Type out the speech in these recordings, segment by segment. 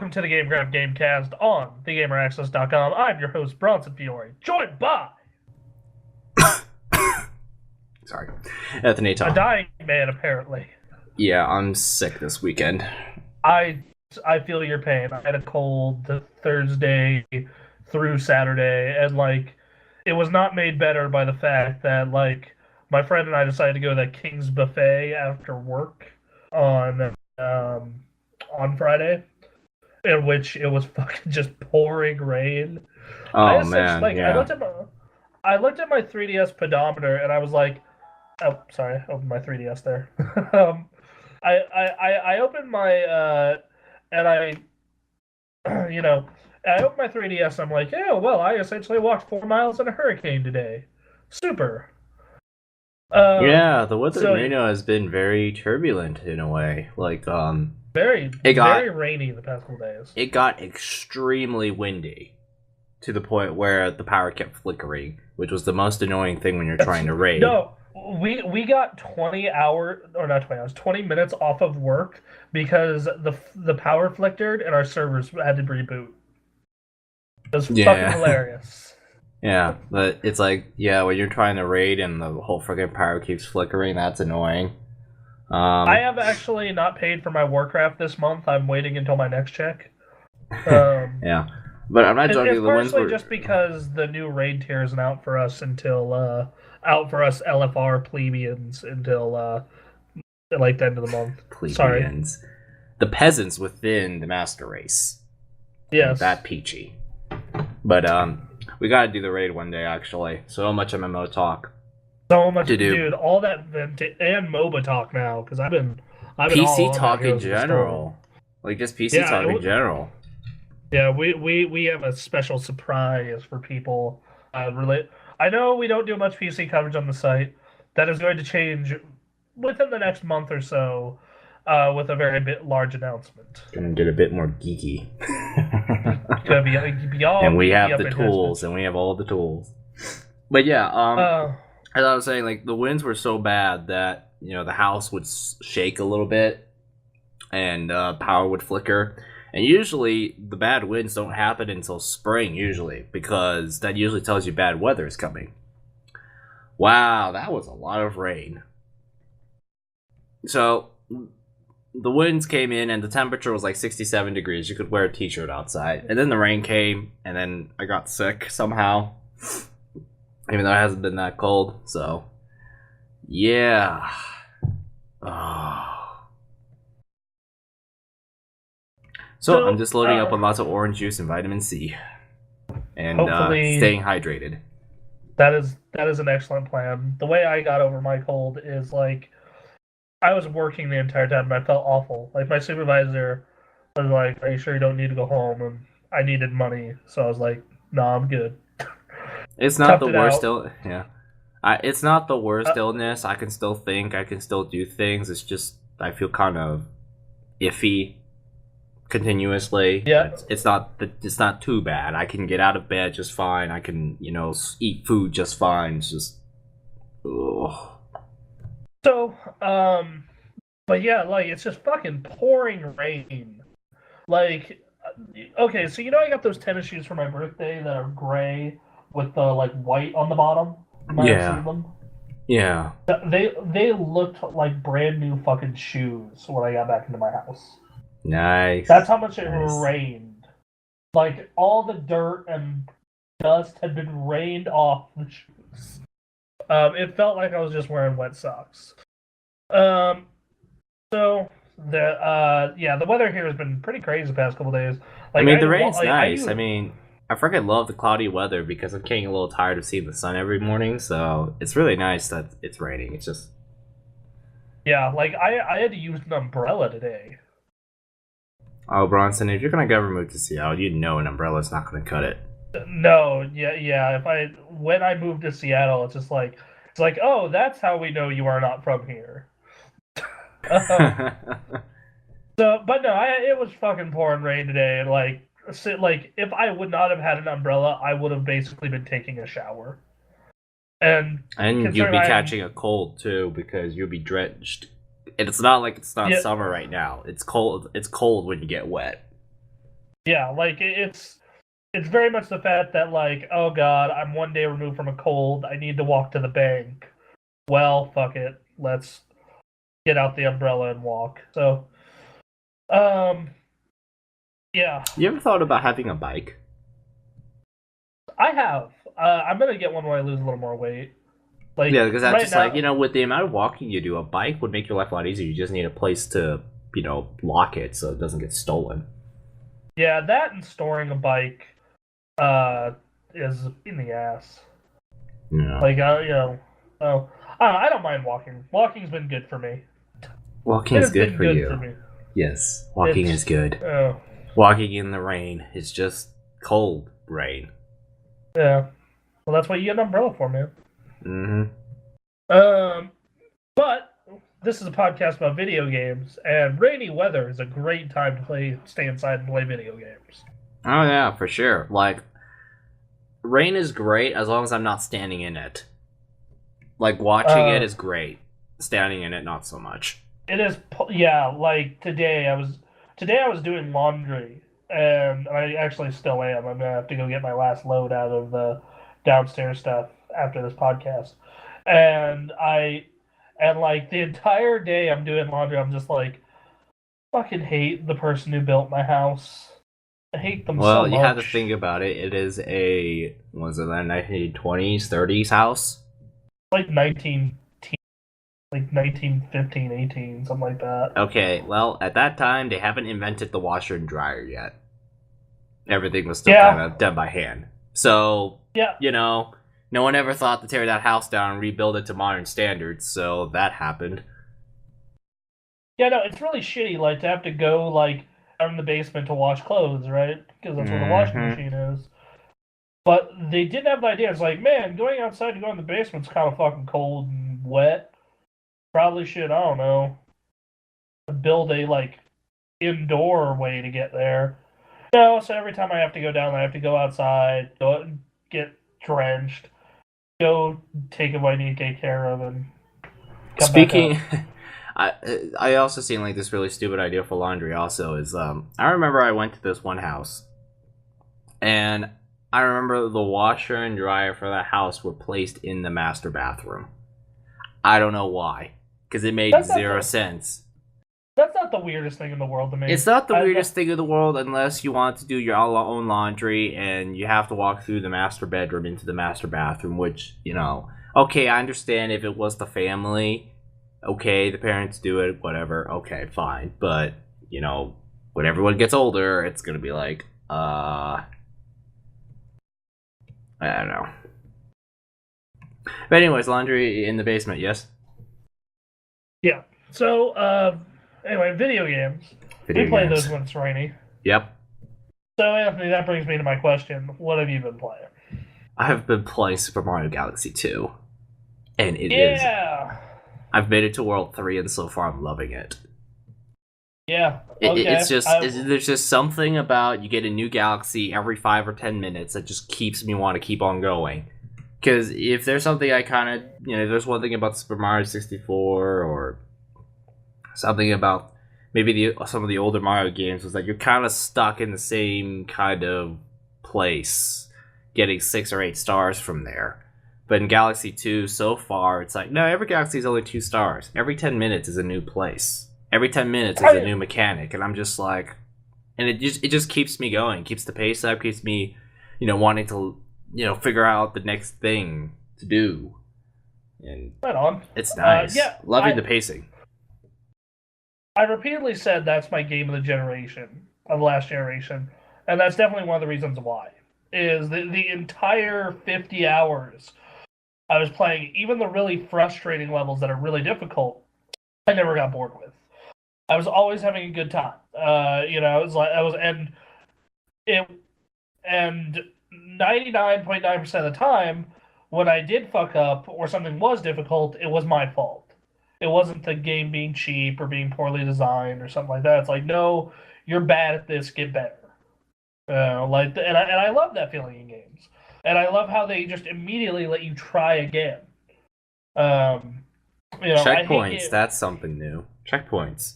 welcome to the GameKraft GameKast on thegameraccess.com. I'm your host, Bronson Fiore, joined by Sorry. Anthony a Tom. dying man, apparently. Yeah, I'm sick this weekend. I feel your pain. I had a cold Thursday through Saturday, and, it was not made better by the fact that, my friend and I decided to go to that King's Buffet after work on Friday, in which it was fucking just pouring rain. Oh, man, yeah. I looked at my 3DS pedometer and I was like, oh, sorry, I opened my 3DS there. I opened my and I I opened my 3DS and I'm like, yeah, well, I essentially walked 4 miles in a hurricane today. Super. Yeah, the weather in Reno has been very turbulent in a way. Very rainy the past couple days. It got extremely windy to the point where the power kept flickering, which was the most annoying thing when you're trying to raid. No, we got 20 minutes off of work because the power flickered and our servers had to reboot. It was fucking hilarious. Yeah, but it's like, when you're trying to raid and the whole freaking power keeps flickering, that's annoying. I have actually not paid for my Warcraft this month. I'm waiting until my next check. Yeah, but I'm not joking. It's partially just because the new raid tier isn't out for us LFR plebeians until the end of the month. Plebeians. Sorry, the peasants within the master race. Yes, that peachy. But we gotta do the raid one day. Actually, so much MMO talk. So much to do, dude. All that and MOBA talk now because I've been PC talk in general, just PC talk in general. Yeah, we have a special surprise for people. I know we don't do much PC coverage on the site. That is going to change within the next month or so, with a very large announcement. Gonna get a bit more geeky. Gonna be all. And we have the tools, and we have all the tools. But yeah, as I was saying, the winds were so bad that the house would shake a little bit, and power would flicker. And usually, the bad winds don't happen until spring, usually, because that usually tells you bad weather is coming. Wow, that was a lot of rain. So, the winds came in, and the temperature was 67 degrees. You could wear a t-shirt outside. And then the rain came, and then I got sick somehow. Even though it hasn't been that cold, so... Yeah. Oh. So I'm just loading up on lots of orange juice and vitamin C. And staying hydrated. That is an excellent plan. The way I got over my cold is, I was working the entire time, and I felt awful. My supervisor was like, are you sure you don't need to go home? And I needed money, so I was like, nah, I'm good. It's not the worst it's not the worst illness. I can still think. I can still do things. It's just I feel kind of iffy continuously. Yeah. It's not too bad. I can get out of bed just fine. I can eat food just fine. It's just ugh. So but yeah, it's just fucking pouring rain. Okay, so I got those tennis shoes for my birthday that are gray with the white on the bottom. Yeah. Them? Yeah. They looked like brand new fucking shoes when I got back into my house. Nice. That's how much it rained. All the dirt and dust had been rained off the shoes. It felt like I was just wearing wet socks. So the weather here has been pretty crazy the past couple days. The rain's nice. I freaking love the cloudy weather because I'm getting a little tired of seeing the sun every morning, so it's really nice that it's raining. It's just... Yeah, I had to use an umbrella today. Oh, Bronson, if you're gonna go removed to Seattle, an umbrella's not gonna cut it. No, yeah. When I moved to Seattle, it's just oh, that's how we know you are not from here. But no, it was fucking pouring rain today, and if I would not have had an umbrella, I would have basically been taking a shower. And you'd be catching a cold too because you'll be drenched. And it's not like it's not summer right now. It's cold. It's cold when you get wet. Yeah, like it's very much the fact that like, oh god, I'm one day removed from a cold. I need to walk to the bank. Well, fuck it. Let's get out the umbrella and walk. So, um, yeah, You ever thought about having a bike? I have. I'm gonna get one when I lose a little more weight. Yeah, Like because that's right just like, now, with the amount of walking you do, a bike would make your life a lot easier. You just need a place to, lock it so it doesn't get stolen. yeah, that and storing a bike, uh, is in the ass. Yeah. Like, oh, I don't mind walking. Walking's been good for me. Walking It is has good been for good for you. me. Yes, walking is It's, good. oh, Walking in the rain is just cold rain. yeah. Well, that's what you get an umbrella for, man. Mm-hmm. Um, but this is a podcast about video games, and rainy weather is a great time to stay inside and play video games. Oh yeah, for sure. Like, rain is great as long as I'm not standing in it. Like, watching it Uh, is great. Standing in it, not so much. it is, yeah. Like today I was doing laundry, and I actually still am. I'm gonna have to go get my last load out of the downstairs stuff after this podcast, and like the entire day I'm doing laundry, I'm just like, fucking hate the person who built my house. I hate them so Well, you have to much. think about it. It is a, was it a 1920s, 30s house? Like 19, like 1915, 18, something like that. Okay, well, at that time, they haven't invented the washer and dryer yet. Everything was still kind Yeah, of done by hand. So, yeah, no one ever thought to tear that house down and rebuild it to modern standards, so that happened. yeah. No, it's really shitty. Like to have to go like down in the basement to wash clothes, right? Because that's where the washing Mm-hmm. machine is. But they didn't have the idea. It's like, man, going outside to go in the basement's kind of fucking cold and wet. Probably should, I don't know, build a like indoor way to get there. No, so every time I have to go down, I have to go outside, go and get drenched, go take what I need to take care of, and come back up. Speaking, I also seen like this really stupid idea for laundry. Also, is I remember I went to this one house, and I remember the washer and dryer for that house were placed in the master bathroom. I don't know why, because it made That's not zero the sense. that's not the weirdest thing in the world to me. It's not the weirdest thing in the world unless you want to do your own laundry and you have to walk through the master bedroom into the master bathroom, which, okay, I understand if it was the family. Okay, the parents do it, whatever. Okay, fine. But, when everyone gets older, it's going to be like, I don't know. But anyways, laundry in the basement, yes? Yeah. So, anyway, video games. Video We play games. those when it's rainy. Yep. So, Anthony, that brings me to my question. What have you been playing? I have been playing Super Mario Galaxy 2. And it is. Yeah. I've made it to World 3, and so far I'm loving it. Yeah. Okay. There's just something about you get a new galaxy every 5 or 10 minutes that just keeps me want to keep on going. Because if there's something I kind of, there's one thing about Super Mario 64 or something about maybe some of the older Mario games was that you're kind of stuck in the same kind of place, getting 6 or 8 stars from there. But in Galaxy 2, so far, it's like, no, every galaxy is only 2 stars. Every 10 minutes is a new place. Every 10 minutes is a new mechanic. And I'm just like, and it just keeps me going, keeps the pace up, keeps me, wanting to, figure out the next thing to do. And right on. It's nice. Yeah, Loving the pacing. I repeatedly said that's my game of the generation, of the last generation. And that's definitely one of the reasons why. Is the entire 50 hours I was playing, even the really frustrating levels that are really difficult, I never got bored with. I was always having a good time. It was like and 99.9% of the time, when I did fuck up or something was difficult, it was my fault. It wasn't the game being cheap or being poorly designed or something like that. It's like, no, you're bad at this, get better. And I love that feeling in games, and I love how they just immediately let you try again. Checkpoints, that's something new. Checkpoints.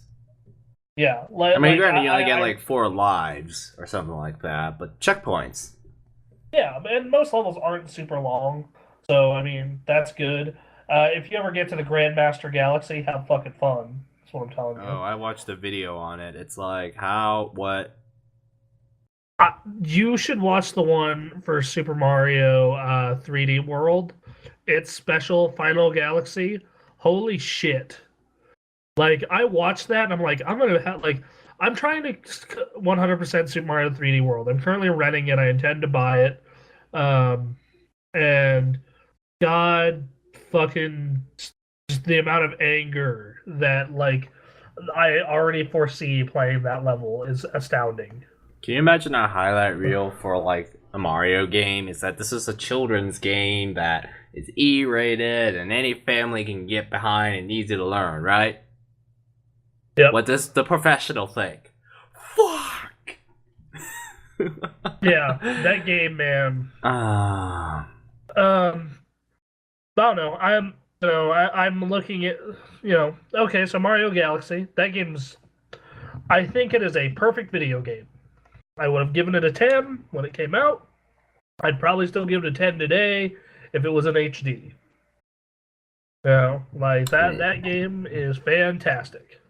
Yeah, I mean, granted, you only get like 4 lives or something like that, but checkpoints. yeah, and most levels aren't super long, so I mean that's good. If you ever get to the Grandmaster Galaxy, have fucking fun. That's what I'm telling you. Oh, I watched a video on it. It's like, how, what? You should watch the one for Super Mario 3D World. It's special Final Galaxy. Holy shit! Like I watched that and I'm like, I'm gonna have like I'm trying to 100% Super Mario 3D World. I'm currently renting it. I intend to buy it. Um, and God fucking just the amount of anger that like I already foresee playing that level is astounding. Can you imagine a highlight reel for like a Mario game? Is that this is a children's game that is E-rated and any family can get behind and easy to learn, right? Yep. What does the professional think? Fuck. Yeah, that game, man. I don't know. I'm looking at okay, so Mario Galaxy. That game's I think it is a perfect video game. I would have given it a 10 when it came out. I'd probably still give it a 10 today if it was in HD. Like that game is fantastic.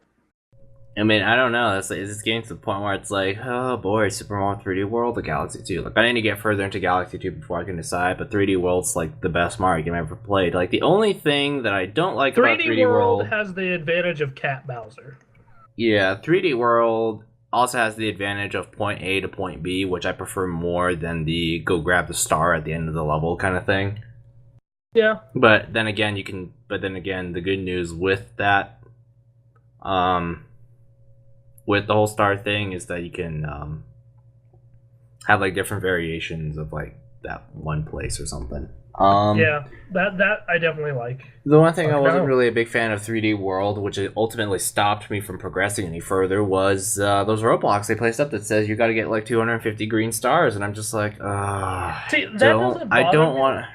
I mean, I don't know. It's getting to the point where it's like, oh boy, Super Mario 3D World or Galaxy 2. Like, I need to get further into Galaxy 2 before I can decide, but 3D World's like the best Mario game I've ever played. Like, the only thing that I don't like about 3D World has the advantage of Cat Bowser. Yeah, 3D World also has the advantage of point A to point B, which I prefer more than the go grab the star at the end of the level kind of thing. Yeah. But then again, the good news with that, with the whole star thing is that you can have like different variations of like that one place or something. Yeah, that I definitely like. The one thing I wasn't really a big fan of 3D World, which ultimately stopped me from progressing any further, was those roadblocks they placed up that says you got to get like 250 green stars, and I'm just like, see, that don't want.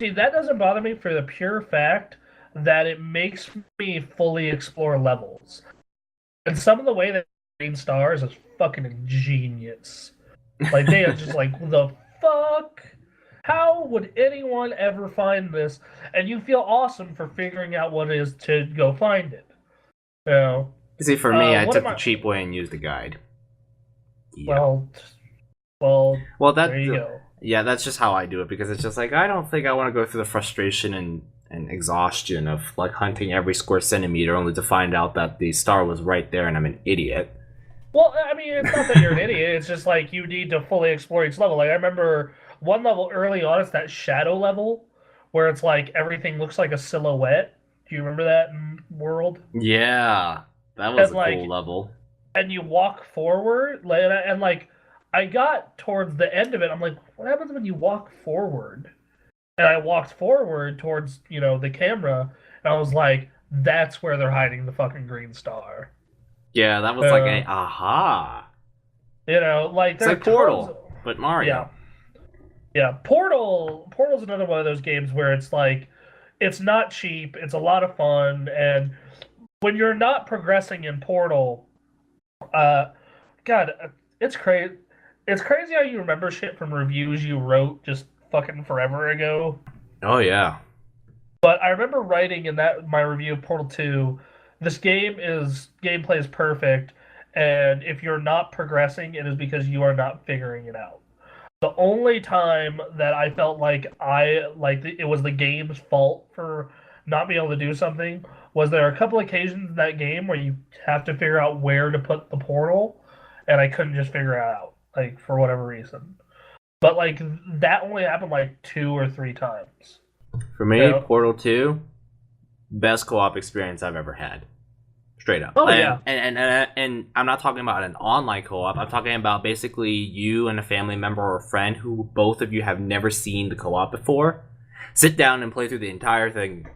See, that doesn't bother me for the pure fact that it makes me fully explore levels. And some of the way that green stars is fucking ingenious. Like they are just like, the fuck? How would anyone ever find this? And you feel awesome for figuring out what it is to go find it. See, for me, I took the cheap way and used the guide. Yeah. Well, there you go. Yeah, that's just how I do it, because it's just like, I don't think I want to go through the frustration and exhaustion of like hunting every square centimeter only to find out that the star was right there and I'm an idiot. Well, I mean, it's not that you're an idiot. It's just like you need to fully explore each level. Like I remember one level early on, it's that shadow level where it's like everything looks like a silhouette. Do you remember that in World? Yeah, that was a cool level. And you walk forward, and like I got towards the end of it. I'm like, what happens when you walk forward? And I walked forward towards the camera, and I was like, that's where they're hiding the fucking green star. Yeah, that was like a aha. Like it's like Portal, but Mario. Yeah. Portal's another one of those games where it's like, it's not cheap, it's a lot of fun, and when you're not progressing in Portal, God, it's crazy. It's crazy how you remember shit from reviews you wrote just fucking forever ago. Oh yeah. But I remember writing in my review of Portal 2, this gameplay is perfect, and if you're not progressing, it is because you are not figuring it out. The only time that I felt like it was the game's fault for not being able to do something was there are a couple occasions in that game where you have to figure out where to put the portal, and I couldn't just figure it out, like, for whatever reason. But like that only happened like 2 or 3 times. For me, Portal 2, best co-op experience I've ever had. Straight up. Oh, yeah. And I'm not talking about an online co-op. I'm talking about basically you and a family member or a friend who both of you have never seen the co-op before. Sit down and play through the entire thing.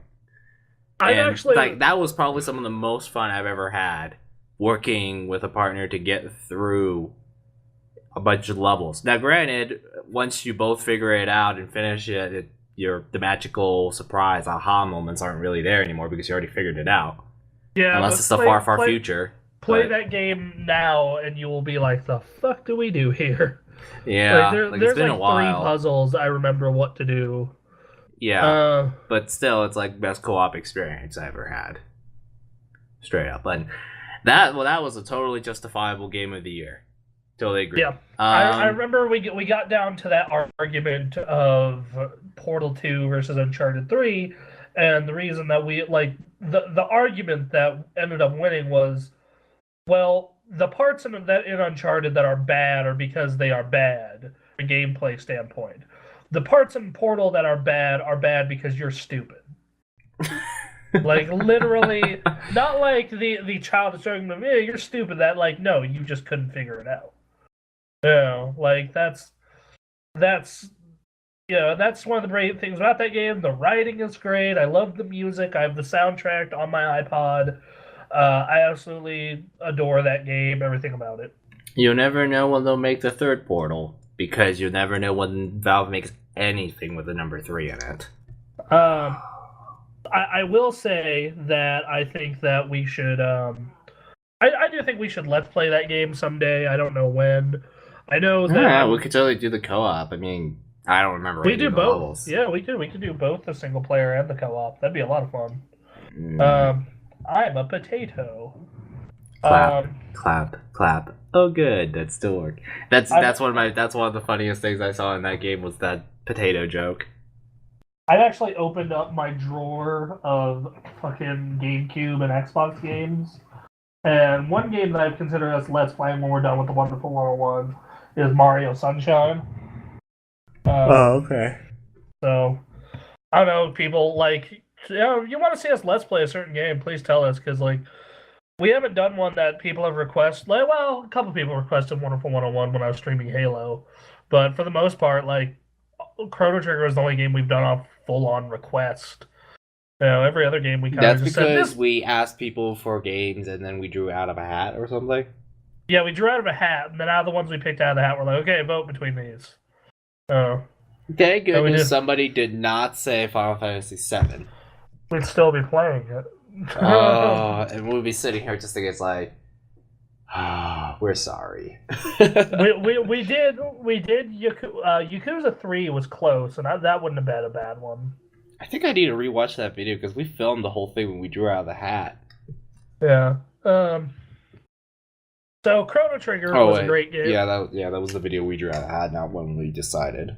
That was probably some of the most fun I've ever had, working with a partner to get through a bunch of levels. Now, granted, once you both figure it out and finish it, the magical surprise aha moments aren't really there anymore because you already figured it out. Yeah, unless it's the far future. play that game now, and you will be like, "The fuck do we do here?" Yeah, there's it's been like a 3 while. puzzles I remember what to do. Yeah, but still, it's like best co-op experience I ever had. Straight up, and that was a totally justifiable game of the year. Totally agree. Yeah, I remember we got down to that argument of Portal 2 versus Uncharted 3, and the reason that we the argument that ended up winning was, well, the parts in Uncharted that are bad are because they are bad from a gameplay standpoint. The parts in Portal that are bad because you're stupid. Like literally, not like the child is showing them, "Hey, you're stupid." That like, no, you just couldn't figure it out. No, like that's that's one of the great things about that game. The writing is great. I love the music. I have the soundtrack on my iPod. I absolutely adore that game. Everything about it. You'll never know when they'll make the third Portal, because you'll never know when Valve makes anything with the number 3 in it. I will say that I think that we should. I do think we should let's play that game someday. I don't know when. I know that. Yeah, we could totally do the co-op. I mean, I don't remember. We do both. Yeah, we could. We could do both the single player and the co-op. That'd be a lot of fun. I'm a potato. Clap. Oh, good. That still worked. That's one of the funniest things I saw in that game was that potato joke. I've actually opened up my drawer of fucking GameCube and Xbox games, and one game that I've considered us let's playing when we're done with the Wonderful 101 is Mario Sunshine. Okay. So, I don't know, people, like, you want to see us let's play a certain game, please tell us, because, like, we haven't done one that people have requested. Like, well, a couple people requested Wonderful 101 when I was streaming Halo, but for the most part, like, Chrono Trigger is the only game we've done off full-on request. Every other game we kind of just said... That's because we asked people for games and then we drew out of a hat or something? Yeah, we drew out of a hat, and then out of the ones we picked out of the hat, we're like, okay, vote between these. Thank goodness somebody did not say Final Fantasy VII. We'd still be playing it. And we'd be sitting here just thinking, it's like, we're sorry. we did Yakuza 3 was close, and that wouldn't have been a bad one. I think I need to rewatch that video because we filmed the whole thing when we drew out of the hat. Yeah. So Chrono Trigger was a great game. Yeah, that was the video we drew out of the hat, not when we decided.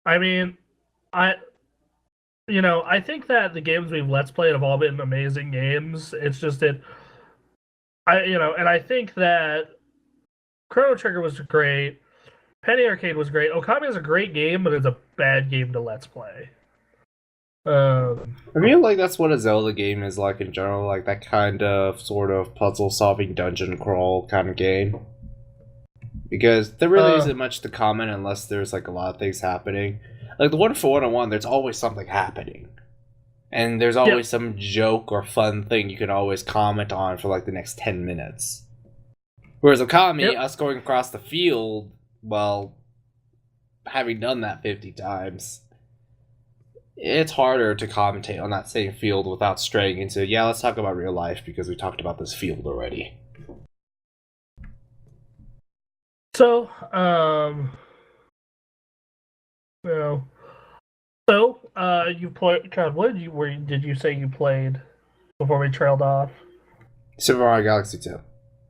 I mean, I think that the games we've let's played have all been amazing games. It's just that and I think that Chrono Trigger was great. Penny Arcade was great. Okami is a great game, but it's a bad game to let's play. I feel like that's what a Zelda game is like in general, like that kind of sort of puzzle-solving dungeon crawl kind of game. Because there really isn't much to comment unless there's like a lot of things happening. Like the Wonderful 101, there's always something happening. And there's always some joke or fun thing you can always comment on for like the next 10 minutes. Whereas Okami, us going across the field, well, having done that 50 times, it's harder to commentate on that same field without straying into, let's talk about real life because we talked about this field already. So, you played. God, did you say you played before we trailed off? Super Mario Galaxy 2.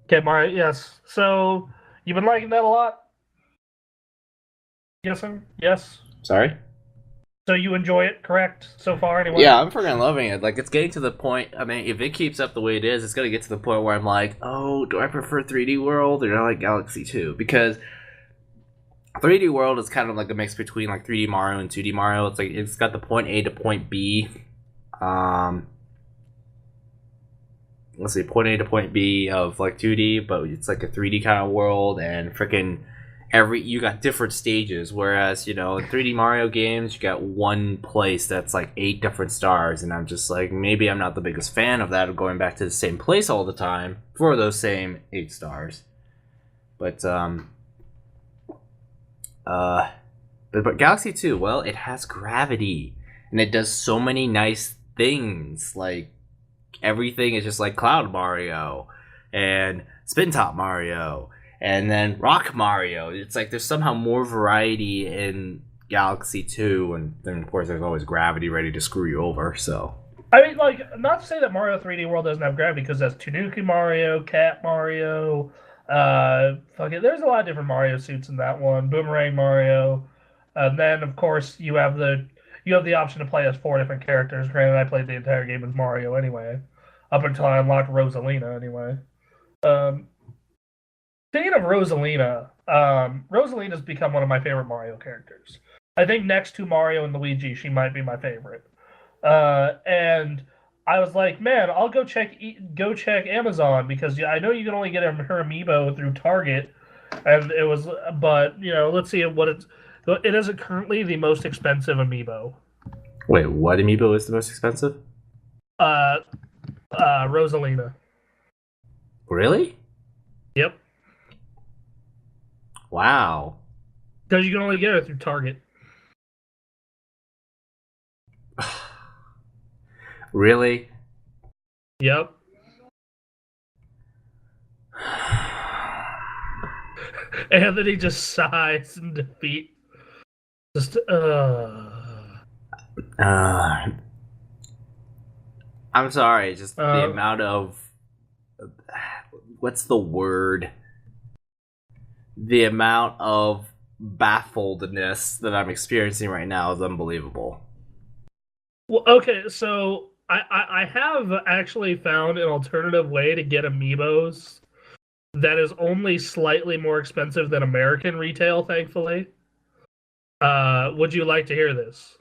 Okay, Mario. Yes. So you've been liking that a lot. Yes, sir. Yes. Sorry. So you enjoy it, correct? So far, anyway. Yeah, I'm freaking loving it. Like, it's getting to the point. I mean, if it keeps up the way it is, it's gonna get to the point where I'm like, oh, do I prefer 3D World or do I like Galaxy 2? Because 3D World is kind of like a mix between like 3D Mario and 2D Mario. It's like it's got the point A to point B. Let's see, point A to point B of like 2D, but it's like a 3D kind of world, and freaking you got different stages. Whereas in 3D Mario games, you got one place that's like 8 different stars, and I'm just like, maybe I'm not the biggest fan of that, of going back to the same place all the time for those same 8 stars. But Galaxy 2, well, it has gravity, and it does so many nice things. Like, everything is just like Cloud Mario and Spin Top Mario and then Rock Mario. It's like there's somehow more variety in Galaxy 2, and then of course there's always gravity ready to screw you over. So I mean, like, not to say that Mario 3D World doesn't have gravity, because that's Tanuki Mario, Cat Mario, there's a lot of different Mario suits in that one. Boomerang Mario, and then of course you have the option to play as 4 different characters. Granted, I played the entire game as Mario anyway, up until I unlocked Rosalina anyway. Um, Speaking of Rosalina, Rosalina's become one of my favorite Mario characters. I think next to Mario and Luigi, she might be my favorite. And I was like, man, I'll go check Amazon, because I know you can only get her amiibo through Target, and it was, but let's see what it's. It isn't currently the most expensive amiibo. wait, what amiibo is the most expensive? Rosalina. Really? Yep. Wow. Because you can only get her through Target. Really? Yep. Anthony just sighs in defeat. Just I'm sorry, just the amount of what's the word? The amount of baffledness that I'm experiencing right now is unbelievable. Well, okay, so I have actually found an alternative way to get amiibos that is only slightly more expensive than American retail, thankfully. Would you like to hear this?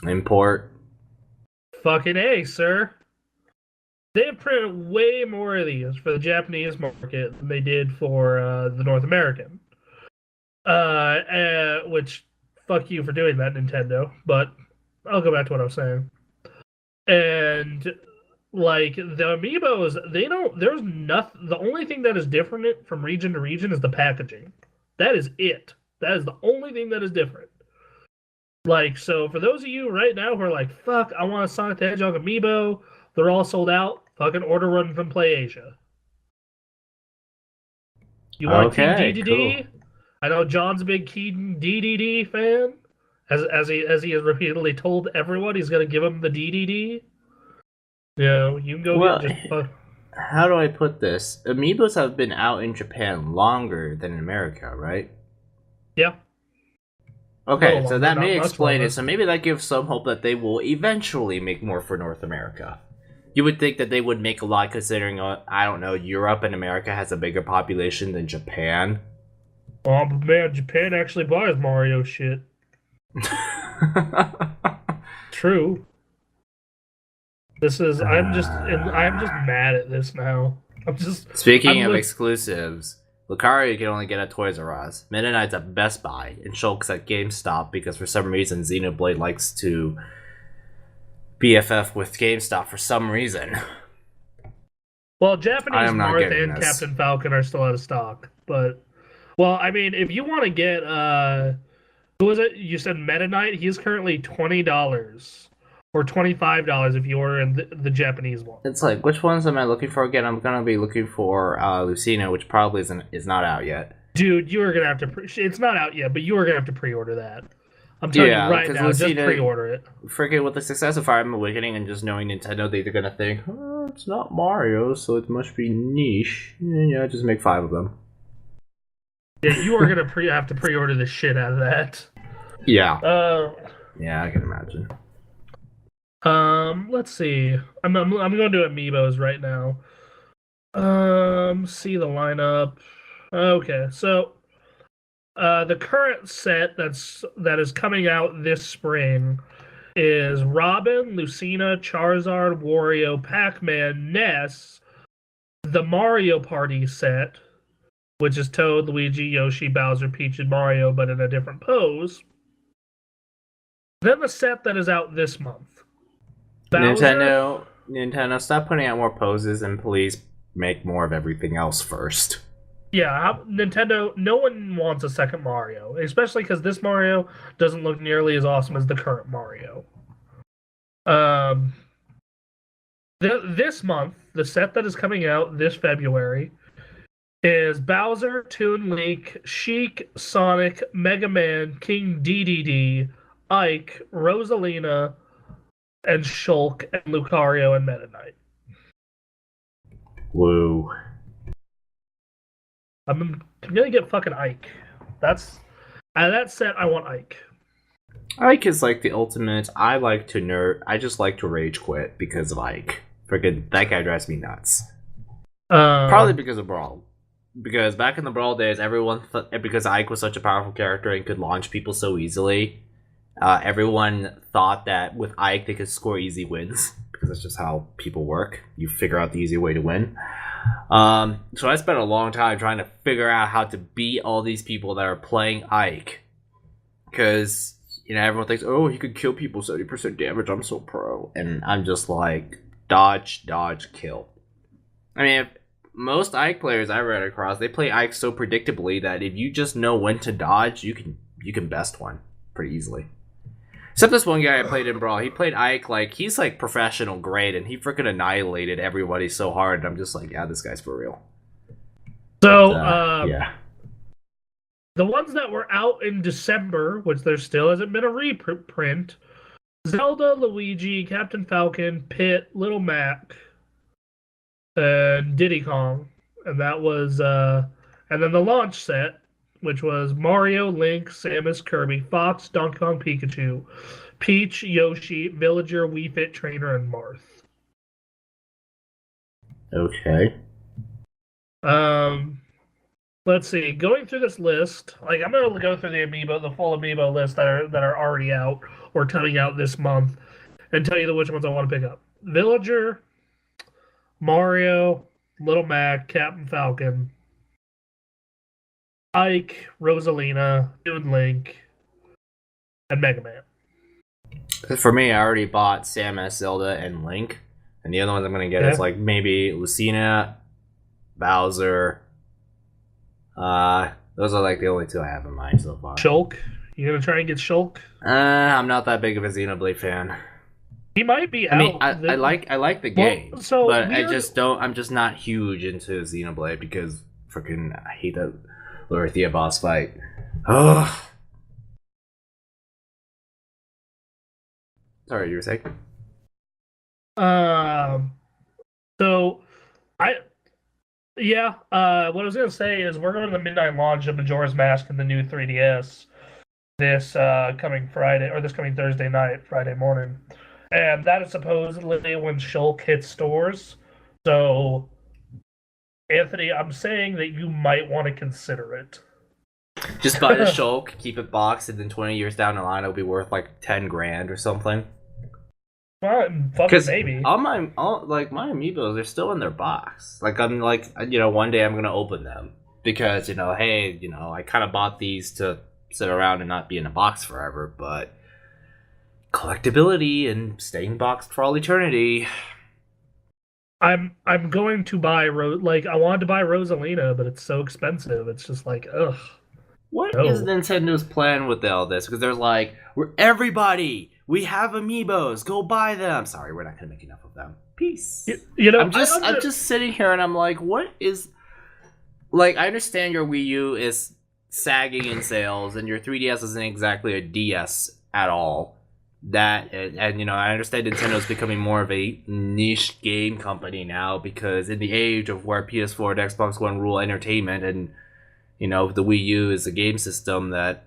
Import? Fucking A, sir. They have printed way more of these for the Japanese market than they did for the North American. Which, fuck you for doing that, Nintendo. But I'll go back to what I was saying. And like the amiibos, there's nothing. The only thing that is different from region to region is the packaging. That is it. That is the only thing that is different. Like, so for those of you right now who are like, fuck, I want a Sonic the Hedgehog amiibo, they're all sold out, fucking order one from PlayAsia. You want Team DDD? Cool. I know John's a big Team DDD fan. As he has repeatedly told everyone, he's going to give him the DDD. You can go get just... How do I put this? Amiibos have been out in Japan longer than in America, right? Yeah. Okay, so that may explain it. So maybe that gives some hope that they will eventually make more for North America. You would think that they would make a lot, considering, I don't know, Europe and America has a bigger population than Japan. Oh, but man, Japan actually buys Mario shit. True. I'm just mad at this now. Speaking of exclusives, Lucario can only get at Toys R Us, Meta Knight's at Best Buy, and Shulk's at GameStop, because for some reason Xenoblade likes to BFF with GameStop for some reason. Well, Japanese Marth and Captain Falcon are still out of stock, but I mean, if you want to get who was it? You said Meta Knight. He's currently $20 or $25 if you order in the Japanese one. It's like, which ones am I looking for again? I'm gonna be looking for Lucina, which probably is not out yet. Dude, you are gonna have to. It's not out yet, but you are gonna have to pre-order that. I'm telling you right now, Lucina, just pre-order it. Freaking with the success of Fire Emblem Awakening and just knowing Nintendo, they're gonna think, oh, it's not Mario, so it must be niche. Yeah, just make 5 of them. Yeah, you are gonna have to pre-order the shit out of that. Yeah. Yeah, I can imagine. Let's see. I'm going to do Amiibos right now. See the lineup. Okay, so the current set that is coming out this spring is Robin, Lucina, Charizard, Wario, Pac-Man, Ness, the Mario Party set, which is Toad, Luigi, Yoshi, Bowser, Peach, and Mario, but in a different pose. Then the set that is out this month. Bowser, Nintendo, stop putting out more poses and please make more of everything else first. Yeah, Nintendo, no one wants a second Mario, especially because this Mario doesn't look nearly as awesome as the current Mario. This month, the set that is coming out this February is Bowser, Toon Link, Sheik, Sonic, Mega Man, King Dedede, Ike, Rosalina, and Shulk, and Lucario and Meta Knight. Whoa. I'm gonna get fucking Ike. That's out of that set. I want Ike. Ike is like the ultimate. I like to nerd. I just like to rage quit because of Ike. Freaking that guy drives me nuts. Probably because of Brawl. Because back in the Brawl days, everyone because Ike was such a powerful character and could launch people so easily, everyone thought that with Ike they could score easy wins because that's just how people work. You figure out the easy way to win. So I spent a long time trying to figure out how to beat all these people that are playing Ike, because everyone thinks, oh, he could kill people 70% damage. I'm so pro, and I'm just like dodge, dodge, kill. I mean, most Ike players I read across, they play Ike so predictably that if you just know when to dodge, you can best one pretty easily. Except this one guy I played in Brawl, he played Ike like he's like professional grade, and he freaking annihilated everybody so hard. And I'm just like, yeah, this guy's for real. So, yeah. The ones that were out in December, which there still hasn't been a reprint, Zelda, Luigi, Captain Falcon, Pit, Little Mac, and Diddy Kong, and that was, and then the launch set, which was Mario, Link, Samus, Kirby, Fox, Donkey Kong, Pikachu, Peach, Yoshi, Villager, Wii Fit Trainer, and Marth. Okay. Let's see. Going through this list, like I'm gonna go through the full amiibo list that are already out or coming out this month, and tell you which ones I want to pick up. Villager, Mario, Little Mac, Captain Falcon, Ike, Rosalina, Toon Link, and Mega Man. For me, I already bought Samus, Zelda, and Link, and the other ones I'm gonna get is like maybe Lucina, Bowser. Those are like the only two I have in mind so far. Shulk, you gonna try and get Shulk? I'm not that big of a Xenoblade fan. He might be. I mean, I like the game, but I'm just not huge into Xenoblade because freaking I hate that Lorithia boss fight. Ugh. Sorry, you were saying? So what I was gonna say is we're going to the midnight launch of Majora's Mask and the new 3DS this coming Thursday night, Friday morning, and that is supposedly when Shulk hits stores. So, Anthony, I'm saying that you might want to consider it. Just buy the Shulk, keep it boxed, and then 20 years down the line, it'll be worth like 10 grand or something. Well, fucking maybe. All my amiibos are still in their box. Like I'm like one day I'm gonna open them because hey I kind of bought these to sit around and not be in a box forever, but collectability and staying boxed for all eternity. I'm going to buy I wanted to buy Rosalina, but it's so expensive. It's just like ugh. What is Nintendo's plan with all this? Because they're like, we have amiibos, go buy them. Sorry, we're not gonna make enough of them. Peace. I'm just sitting here and I'm like, what is like? I understand your Wii U is sagging in sales, and your 3DS isn't exactly a DS at all. That and I understand Nintendo's becoming more of a niche game company now because in the age of where PS4 and Xbox One rule entertainment, and the Wii U is a game system that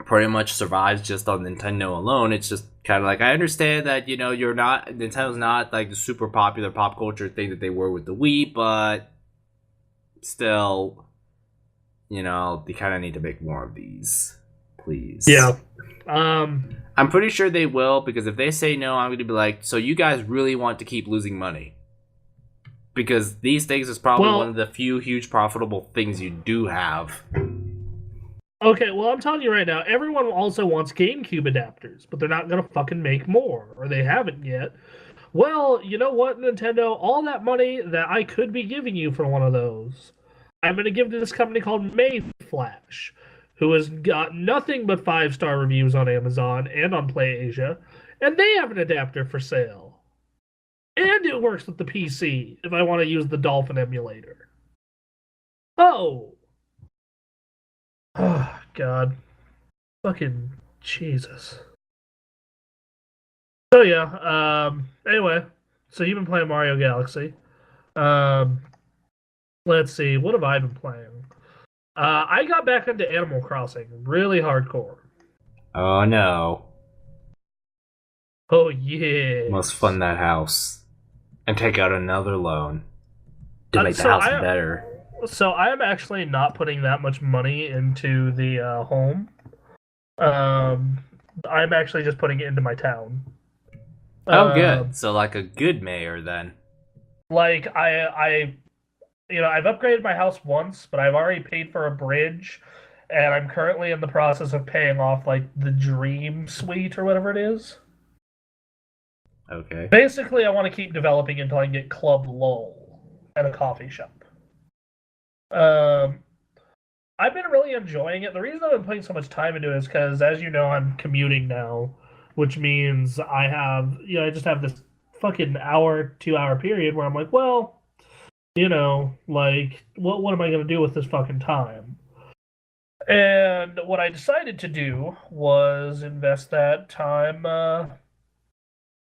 pretty much survives just on Nintendo alone. It's just kind of like, I understand that Nintendo's not like the super popular pop culture thing that they were with the Wii, but still they kind of need to make more of these, please. Yeah. I'm pretty sure they will, because if they say no, I'm going to be like, so you guys really want to keep losing money? Because these things is probably one of the few huge profitable things you do have. Okay, well, I'm telling you right now, everyone also wants GameCube adapters, but they're not going to fucking make more, or they haven't yet. Well, you know what, Nintendo? All that money that I could be giving you for one of those, I'm going to give to this company called Mayflash, who has got nothing but 5-star reviews on Amazon and on PlayAsia, and they have an adapter for sale. And it works with the PC if I want to use the Dolphin emulator. Oh! Oh, God. Fucking Jesus. So, yeah, anyway. So, you've been playing Mario Galaxy. Um, let's see. What have I been playing? I got back into Animal Crossing. Really hardcore. Oh no. Oh, yes. Must fund that house. And take out another loan to make the So house better. So I am actually not putting that much money into the home. I'm actually just putting it into my town. Oh, good. So like a good mayor then. Like I've upgraded my house once, but I've already paid for a bridge, and I'm currently in the process of paying off like the Dream Suite or whatever it is. Okay. Basically, I want to keep developing until I can get Club Lowell at a coffee shop. Um, I've been really enjoying it. The reason I've been putting so much time into it is because, as you know, I'm commuting now, which means I just have this fucking hour, 2 hour period where I'm like, well, like, what am I going to do with this fucking time? And what I decided to do was invest that time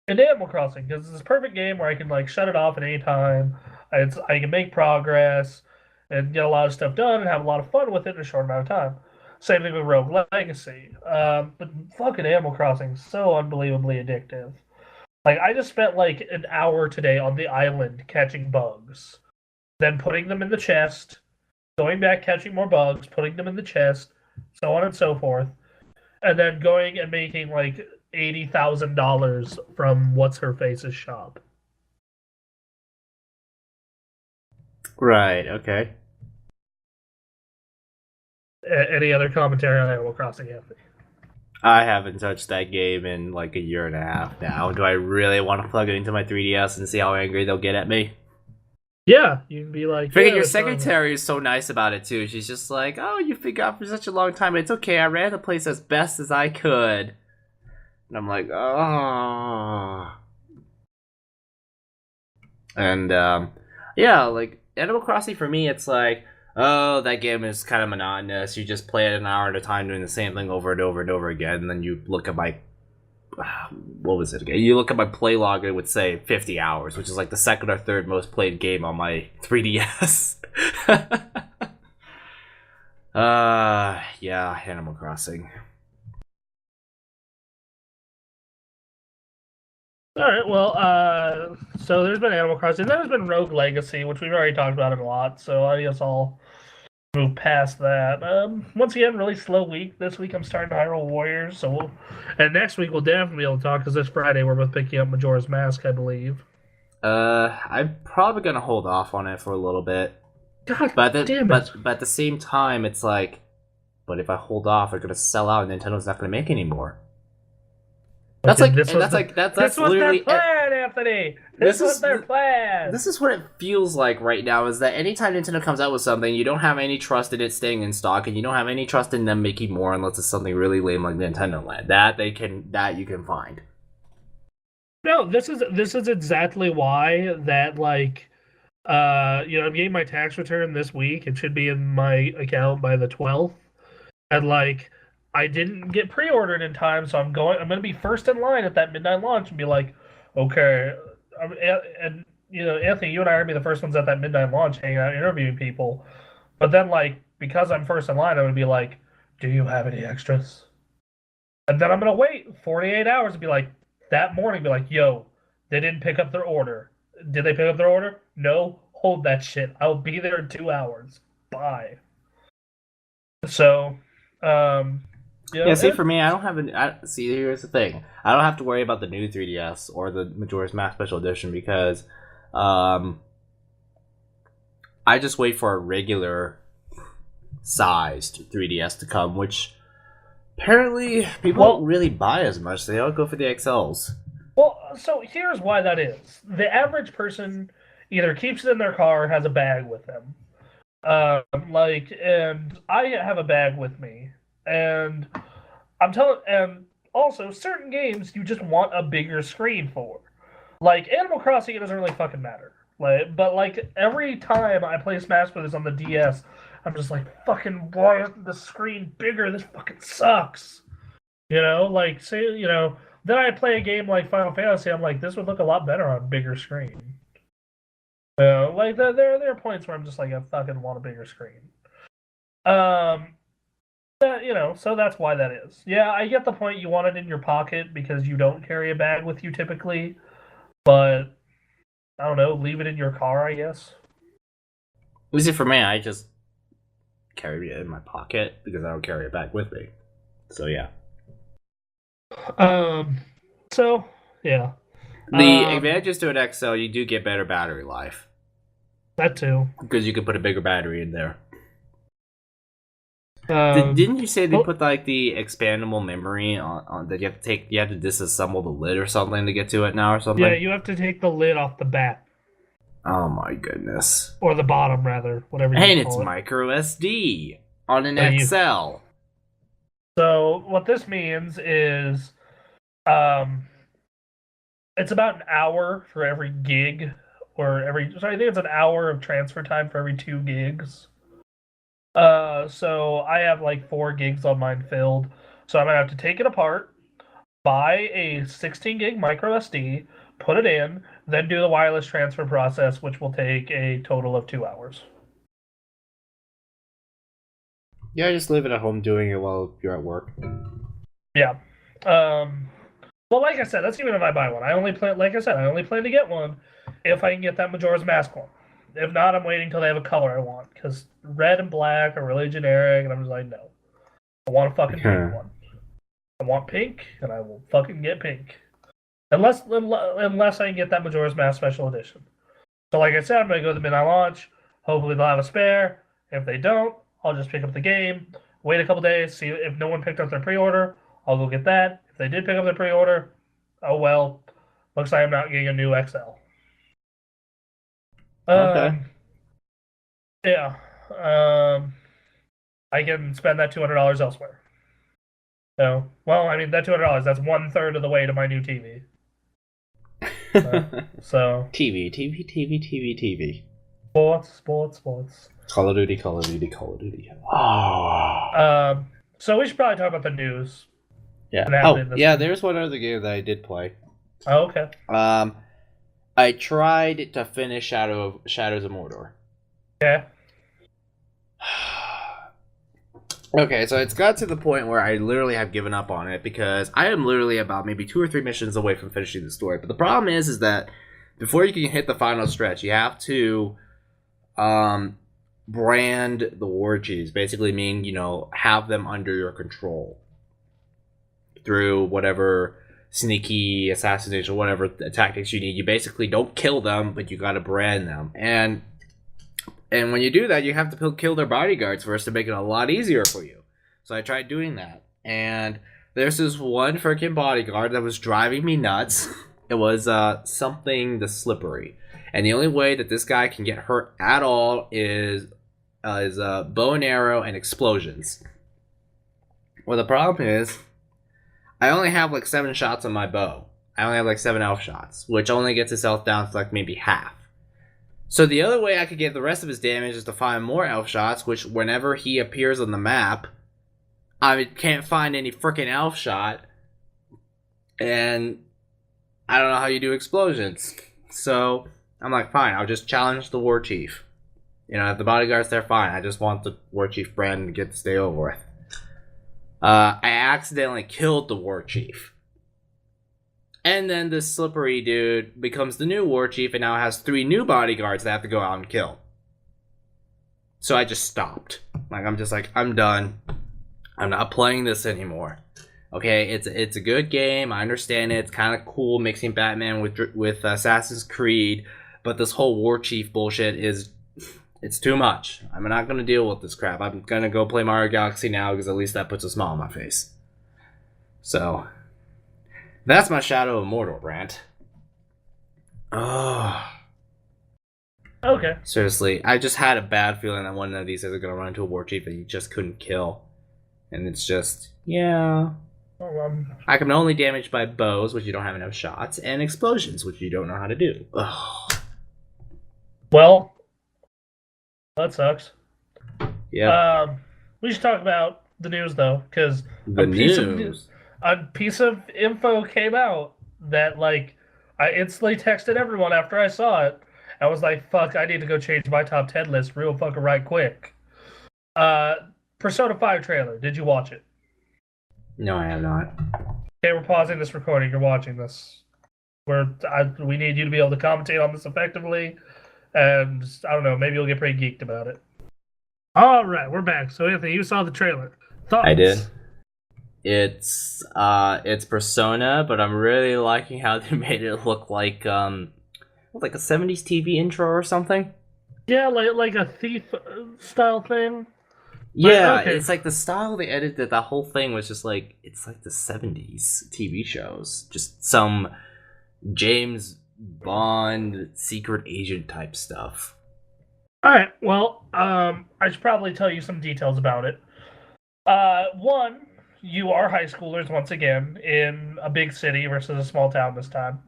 in Animal Crossing because it's this perfect game where I can like shut it off at any time. I can make progress and get a lot of stuff done and have a lot of fun with it in a short amount of time. Same thing with Rogue Legacy. But fucking Animal Crossing is so unbelievably addictive. Like I just spent like an hour today on the island catching bugs, then putting them in the chest, going back catching more bugs, putting them in the chest, so on and so forth, and then going and making like $80,000 from what's her face's shop. Right, okay. Any other commentary on Animal Crossing, Anthony? I haven't touched that game in like a year and a half now. Do I really want to plug it into my 3DS and see how angry they'll get at me? Yeah, you can be like. Freaking your secretary is so nice about it too. She's just like, "Oh, you figured out for such a long time. It's okay. I ran the place as best as I could." And I'm like, "Oh." And yeah, like Animal Crossing for me, it's like, oh, that game is kind of monotonous. You just play it an hour at a time, doing the same thing over and over and over again. And then you look at my what was it again? You look at my play log and it would say 50 hours, which is like the second or third most played game on my 3DS. Yeah, Animal Crossing. All right, well, so there's been Animal Crossing. There's been Rogue Legacy, which we've already talked about it a lot. So I guess I'll move past that. Once again, really slow week. This week I'm starting Hyrule Warriors, and next week we'll definitely be able to talk because this Friday we're both picking up Majora's Mask, I believe. I'm probably gonna hold off on it for a little bit. God damn it! But at the same time, it's like, but if I hold off, they're gonna sell out, and Nintendo's not gonna make any more. That's like, that's literally their plan, Anthony. This was their plan. This is what it feels like right now. Is that anytime Nintendo comes out with something, you don't have any trust in it staying in stock, and you don't have any trust in them making more unless it's something really lame like Nintendo Land. That you can find. No, this is exactly why that like, I'm getting my tax return this week. It should be in my account by the 12th, and like. I didn't get pre-ordered in time, so I'm going to be first in line at that midnight launch and be like, okay, and Anthony, you and I are going to be the first ones at that midnight launch, hanging out, interviewing people. But then, like, because I'm first in line, I'm going to be like, do you have any extras? And then I'm going to wait 48 hours and be like, that morning, be like, yo, they didn't pick up their order. Did they pick up their order? No, hold that shit. I'll be there in 2 hours. Bye. So, yeah, see, for me, I don't have see, here's the thing. I don't have to worry about the new 3DS or the Majora's Mask Special Edition because I just wait for a regular sized 3DS to come, which apparently people don't really buy as much. They all go for the XLs. Well, so here's why that is. The average person either keeps it in their car or has a bag with them. And I have a bag with me. And and also certain games you just want a bigger screen for. Like Animal Crossing, it doesn't really fucking matter. But every time I play Smash Brothers on the DS, I'm just like, fucking, why isn't the screen bigger? This fucking sucks. Then I play a game like Final Fantasy. I'm like, this would look a lot better on a bigger screen. There are points where I'm just like, I fucking want a bigger screen. So that's why that is. Yeah, I get the point. You want it in your pocket because you don't carry a bag with you typically, but I don't know, leave it in your car, I guess. At least for me, I just carry it in my pocket because I don't carry it back with me. So yeah. So yeah. The advantages to an XL, you do get better battery life. That too. Because you can put a bigger battery in there. Didn't you say they put like the expandable memory on that you have to take? You have to disassemble the lid or something to get to it now, or something. Yeah, you have to take the lid off the back. Oh my goodness! Or the bottom, rather, whatever. And it's micro SD on an XL. So what this means is, it's about an hour for every gig, I think it's an hour of transfer time for every 2 gigs. So I have like 4 gigs on mine filled. So I'm gonna have to take it apart, buy a 16 gig micro SD, put it in, then do the wireless transfer process, which will take a total of 2 hours. Yeah, just leave it at home doing it while you're at work. Yeah. Well, like I said, that's even if I buy one. I only plan to get one if I can get that Majora's Mask one. If not, I'm waiting until they have a color I want, because red and black are really generic, and I'm just like, no. I want a fucking pink one. I want pink, and I will fucking get pink. Unless I can get that Majora's Mask Special Edition. So like I said, I'm going to go to the midnight launch. Hopefully they'll have a spare. If they don't, I'll just pick up the game, wait a couple days, see if no one picked up their pre-order. I'll go get that. If they did pick up their pre-order, oh well. Looks like I'm not getting a new XL. Okay. Yeah. I can spend that $200 elsewhere. So, well, I mean, that $200, that's 1/3 of the way to my new TV. So. TV. Sports. Call of Duty. Oh. So we should probably talk about the news. Yeah. There's one other game that I did play. Oh, okay. I tried to finish Shadows of Mordor. Yeah. Okay, so it's got to the point where I literally have given up on it because I am literally about maybe 2 or 3 missions away from finishing the story. But the problem is that before you can hit the final stretch, you have to brand the war chiefs. Basically mean, have them under your control through whatever sneaky assassination, whatever tactics you need. You basically don't kill them, but you gotta brand them. And when you do that, you have to kill their bodyguards first to make it a lot easier for you. So I tried doing that. And there's this one freaking bodyguard that was driving me nuts. It was something the Slippery. And the only way that this guy can get hurt at all is bow and arrow and explosions. Well, the problem is, I only have like 7 shots on my bow. I only have like 7 elf shots, which only gets his health down to like maybe half. So the other way I could get the rest of his damage is to find more elf shots, which whenever he appears on the map, I can't find any freaking elf shot. And I don't know how you do explosions. So I'm like, fine, I'll just challenge the war chief. If the bodyguard's there, fine. I just want the war chief brand to get to stay over with. I accidentally killed the war chief. And then this Slippery dude becomes the new war chief and now has 3 new bodyguards that have to go out and kill. So I just stopped. I'm done. I'm not playing this anymore. Okay, it's a good game. I understand it. It's kind of cool mixing Batman with Assassin's Creed, but this whole war chief bullshit it's too much. I'm not going to deal with this crap. I'm going to go play Mario Galaxy now because at least that puts a smile on my face. So, that's my Shadow of Mordor rant. Oh. Okay. Seriously, I just had a bad feeling that one of these is going to run into a war chief that you just couldn't kill. And it's just, yeah. I can only damage by bows, which you don't have enough shots, and explosions, which you don't know how to do. Ugh. Well, that sucks. Yeah. We should talk about the news though, because The news. A piece of info came out that like I instantly texted everyone after I saw it. I was like, "Fuck! I need to go change my top 10 list real fucking right quick." Uh, Persona 5 trailer. Did you watch it? No, I have not. Okay, we're pausing this recording. You're watching this. We need you to be able to commentate on this effectively, and I don't know. Maybe you'll get pretty geeked about it. All right, we're back. So Anthony, you saw the trailer. Thoughts? I did. It's Persona, but I'm really liking how they made it look like a 70s TV intro or something. Yeah, like a Thief style thing. Yeah, okay. It's like the style they edited the whole thing was just like it's like the 70s TV shows, just some James Bond secret agent type stuff. All right, well, I should probably tell you some details about it. One, you are high schoolers once again in a big city versus a small town this time.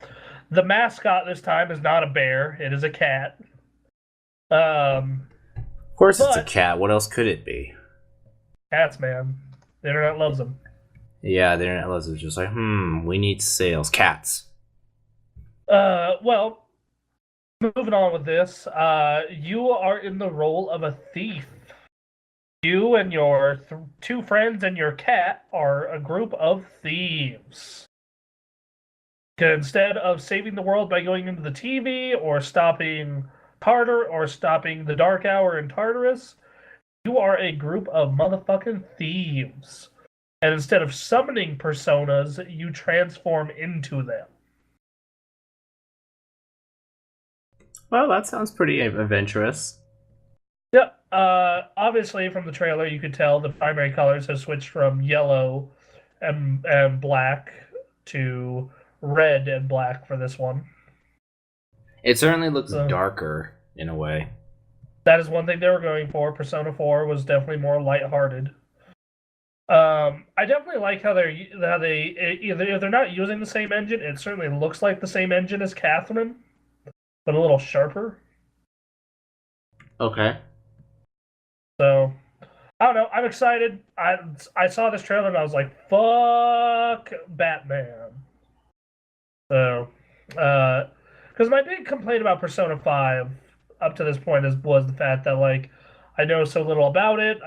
The mascot this time is not a bear; it is a cat. Of course, it's a cat. What else could it be? Cats, man. The internet loves them. Yeah, the internet loves them. Just like, we need sales. Cats. Well, moving on with this, you are in the role of a thief. You and your two friends and your cat are a group of thieves. Instead of saving the world by going into the TV or stopping Tartar or stopping the Dark Hour in Tartarus, you are a group of motherfucking thieves. And instead of summoning personas, you transform into them. Well, that sounds pretty adventurous. Yep. Obviously, from the trailer, you could tell the primary colors have switched from yellow and black to red and black for this one. It certainly looks darker in a way. That is one thing they were going for. Persona 4 was definitely more lighthearted. I definitely like how they if they're not using the same engine, it certainly looks like the same engine as Catherine, but a little sharper. Okay. So, I don't know. I'm excited. I saw this trailer and I was like, fuck Batman. So, because my big complaint about Persona 5 up to this point was the fact that, like, I know so little about it.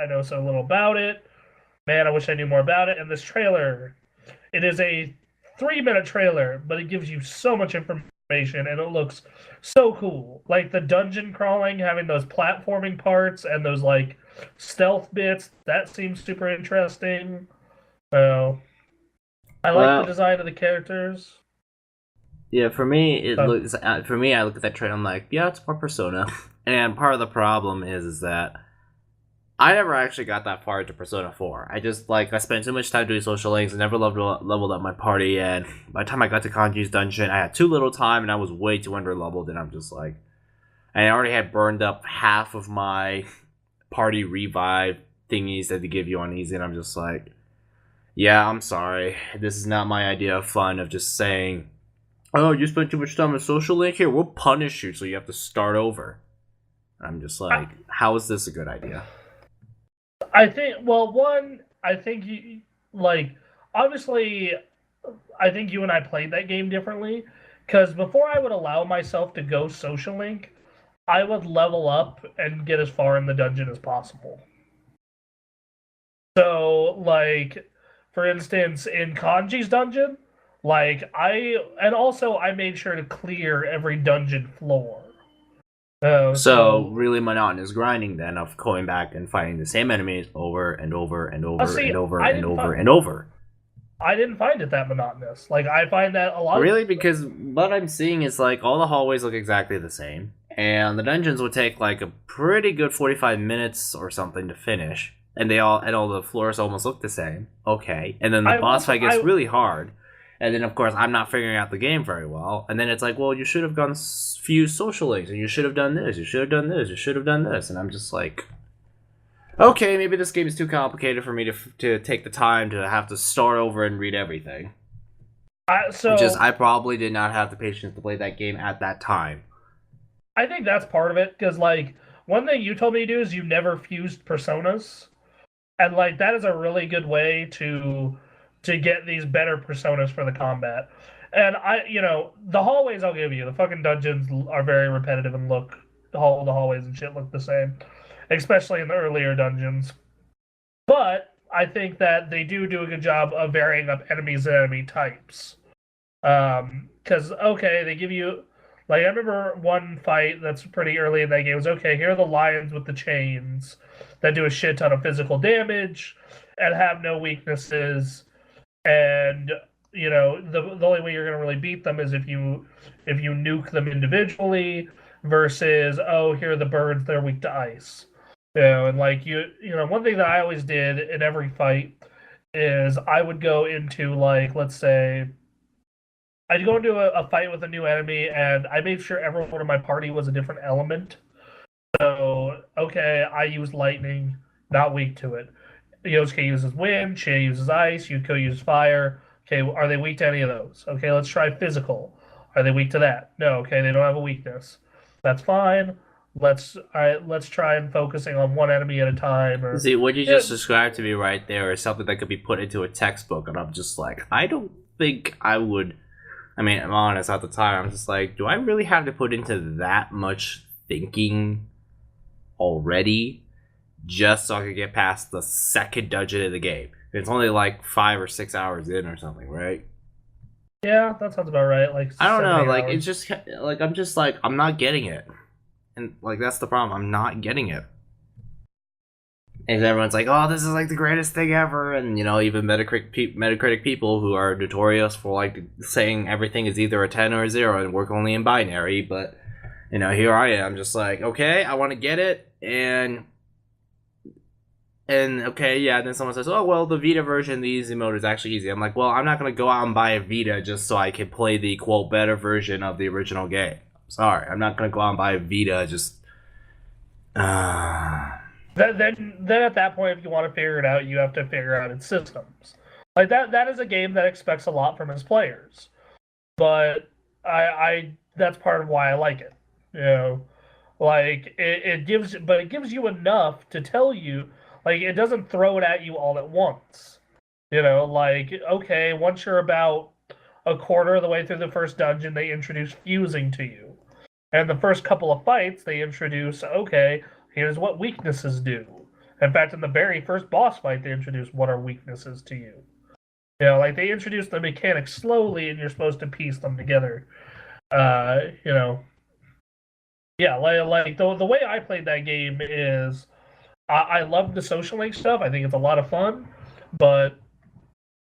Man, I wish I knew more about it. And this trailer, it is a 3-minute trailer, but it gives you so much information and it looks so cool. Like the dungeon crawling, having those platforming parts and those like stealth bits, that seems super interesting. So I like the design of the characters. Yeah, for me, I look at that trailer, I'm like, yeah, it's more Persona. And part of the problem is that I never actually got that far into Persona 4. I spent too much time doing social links and never leveled up my party, and by the time I got to Kanji's dungeon, I had too little time and I was way too under-leveled, and I'm just like... I already had burned up half of my party revive thingies that they give you on easy, and I'm just like... Yeah, I'm sorry. This is not my idea of fun, of just saying... Oh, you spent too much time on social link? Here, we'll punish you so you have to start over. I'm just like, how is this a good idea? I think, you, like, obviously, I think you and I played that game differently, because before I would allow myself to go social link, I would level up and get as far in the dungeon as possible. So, like, for instance, in Kanji's dungeon, like, I made sure to clear every dungeon floor. So really monotonous grinding then of going back and fighting the same enemies over and over and over and over and over and over. I didn't find it that monotonous. Like, I find that a lot. Really? Because what I'm seeing is like all the hallways look exactly the same, and the dungeons would take like a pretty good 45 minutes or something to finish, and all the floors almost look the same. Okay, and then the boss fight gets really hard. And then, of course, I'm not figuring out the game very well. And then it's like, well, you should have gone few social links, and you should have done this, you should have done this, you should have done this. And I'm just like, okay, maybe this game is too complicated for me to take the time to have to start over and read everything. I probably did not have the patience to play that game at that time. I think that's part of it, because, like, one thing you told me to do is you never fused personas. And, like, that is a really good way to get these better personas for the combat. And the hallways I'll give you, the fucking dungeons are very repetitive and the hallways and shit look the same, especially in the earlier dungeons. But I think that they do a good job of varying up enemies and enemy types. Because okay, they give you, like, I remember one fight that's pretty early in that game was, okay, here are the lions with the chains that do a shit ton of physical damage and have no weaknesses, and the only way you're gonna really beat them is if you nuke them individually, versus, oh, here are the birds, they're weak to ice. And like one thing that I always did in every fight is I would go into, like, let's say I'd go into a fight with a new enemy, and I made sure everyone in my party was a different element. So, okay, I use lightning, not weak to it. Yosuke uses wind, Chie uses ice, Yuko uses fire. Okay, are they weak to any of those? Okay, let's try physical. Are they weak to that? No, okay, they don't have a weakness. That's fine. Let's try and focusing on one enemy at a time. Or see, what you just described to me right there is something that could be put into a textbook, and I'm just like, I don't think I would. I mean, I'm honest, at the time, I'm just like, do I really have to put into that much thinking already just so I could get past the second dungeon of the game? It's only like 5 or 6 hours in or something, right? Yeah, that sounds about right. Like, I don't know, like, it's just like, I'm just like, I'm not getting it, and like, that's the problem. I'm not getting it. And everyone's like, oh, this is like the greatest thing ever. And, even Metacritic people who are notorious for like saying everything is either a 10 or a 0 and work only in binary. But, here I am just like, okay, I want to get it. And okay, yeah, then someone says, oh, well, the Vita version, the easy mode is actually easy. I'm like, well, I'm not going to go out and buy a Vita just so I can play the, quote, better version of the original game. Sorry, I'm not going to go out and buy a Vita just... Then at that point, if you want to figure it out, you have to figure out its systems. Like, that is a game that expects a lot from its players, but I that's part of why I like it. Like, it gives you enough to tell you, like, it doesn't throw it at you all at once. Like, okay, once you're about a quarter of the way through the first dungeon, they introduce fusing to you. And the first couple of fights, they introduce, okay, here's what weaknesses do. In fact, in the very first boss fight, they introduce what are weaknesses to you. Like, they introduce the mechanics slowly, and you're supposed to piece them together. Yeah, like the way I played that game is, I love the social link stuff. I think it's a lot of fun, but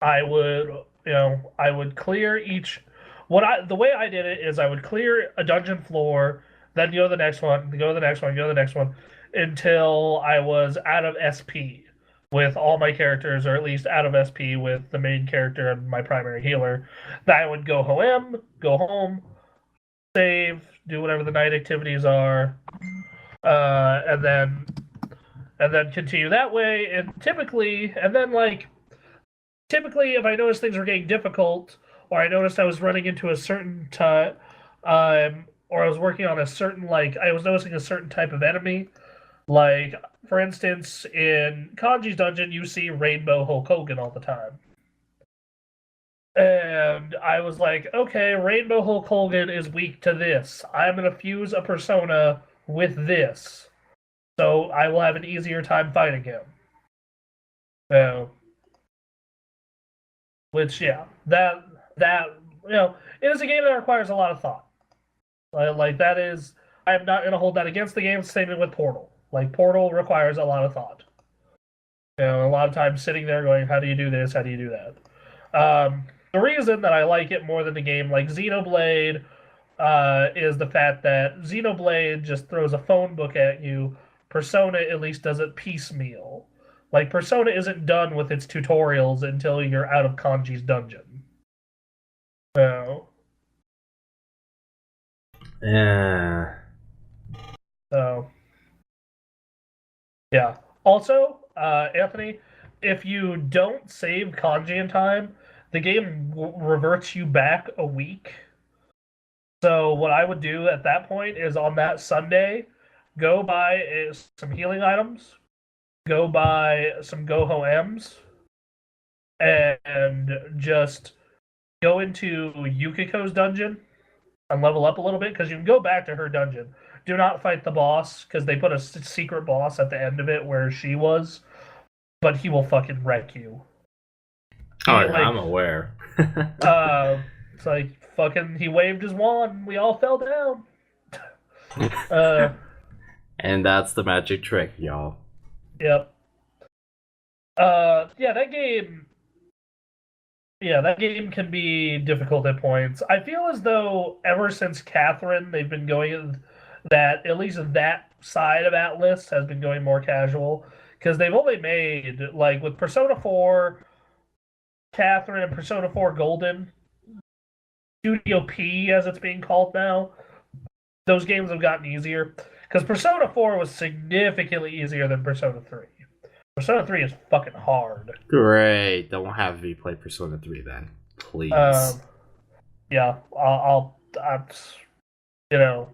I would clear each. The way I did it is I would clear a dungeon floor, then go to the next one, go to the next one, go to the next one, until I was out of SP with all my characters, or at least out of SP with the main character and my primary healer. Then I would go home, save, do whatever the night activities are, and then continue that way. And typically, if I noticed things were getting difficult, or I noticed I was running into a certain or I was working on a certain, like, I was noticing a certain type of enemy. Like, for instance, in Kanji's dungeon, you see Rainbow Hulk Hogan all the time. And I was like, okay, Rainbow Hulk Hogan is weak to this. I'm going to fuse a persona with this, so I will have an easier time fighting him. So, which, yeah, that it is a game that requires a lot of thought. Like, that is, I'm not going to hold that against the game. Same with Portal. Like, Portal requires a lot of thought. A lot of times sitting there going, how do you do this? How do you do that? The reason that I like it more than the game like Xenoblade is the fact that Xenoblade just throws a phone book at you. Persona at least does it piecemeal. Like, Persona isn't done with its tutorials until you're out of Kanji's dungeon. So. Yeah. So. Yeah. Also, Anthony, if you don't save kanji in time, the game reverts you back a week. So what I would do at that point is on that Sunday, go buy some healing items, go buy some Goho M's, and just go into Yukiko's dungeon and level up a little bit because you can go back to her dungeon. Do not fight the boss because they put a secret boss at the end of it where she was, but he will fucking wreck you. I'm aware. It's like fucking he waved his wand, we all fell down. And that's the magic trick, y'all. Yep. That game. Yeah, that game can be difficult at points. I feel as though ever since Catherine, they've been going that at least that side of Atlas has been going more casual because they've only made like with Persona 4, Catherine, and Persona 4 Golden, Studio P as it's being called now. Those games have gotten easier because Persona 4 was significantly easier than Persona 3. Persona 3 is fucking hard. Great. Don't have me play Persona 3 then. Please. Yeah, I'll you know,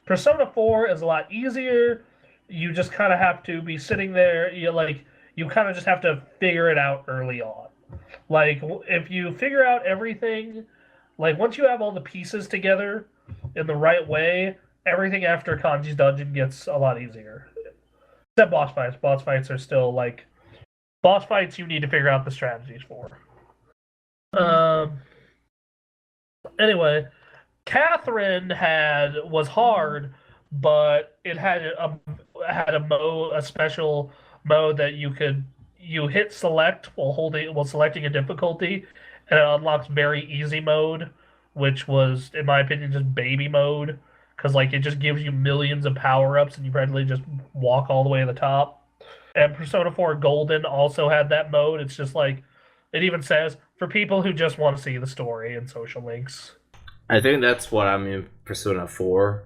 Persona 4 is a lot easier. You just kind of have to be sitting there. You kind of just have to figure it out early on. Like, if you figure out everything, like, once you have all the pieces together in the right way, everything after Kanji's Dungeon gets a lot easier. Except boss fights. Boss fights are still, like, boss fights you need to figure out the strategies for. Anyway, Catherine was hard, but it had a special mode that you hit select while selecting a difficulty, and it unlocks very easy mode, which was, in my opinion, just baby mode, because like it just gives you millions of power ups and you practically just walk all the way to the top. And Persona 4 Golden also had that mode. It's just like it even says for people who just want to see the story and social links. I think that's what I'm in Persona 4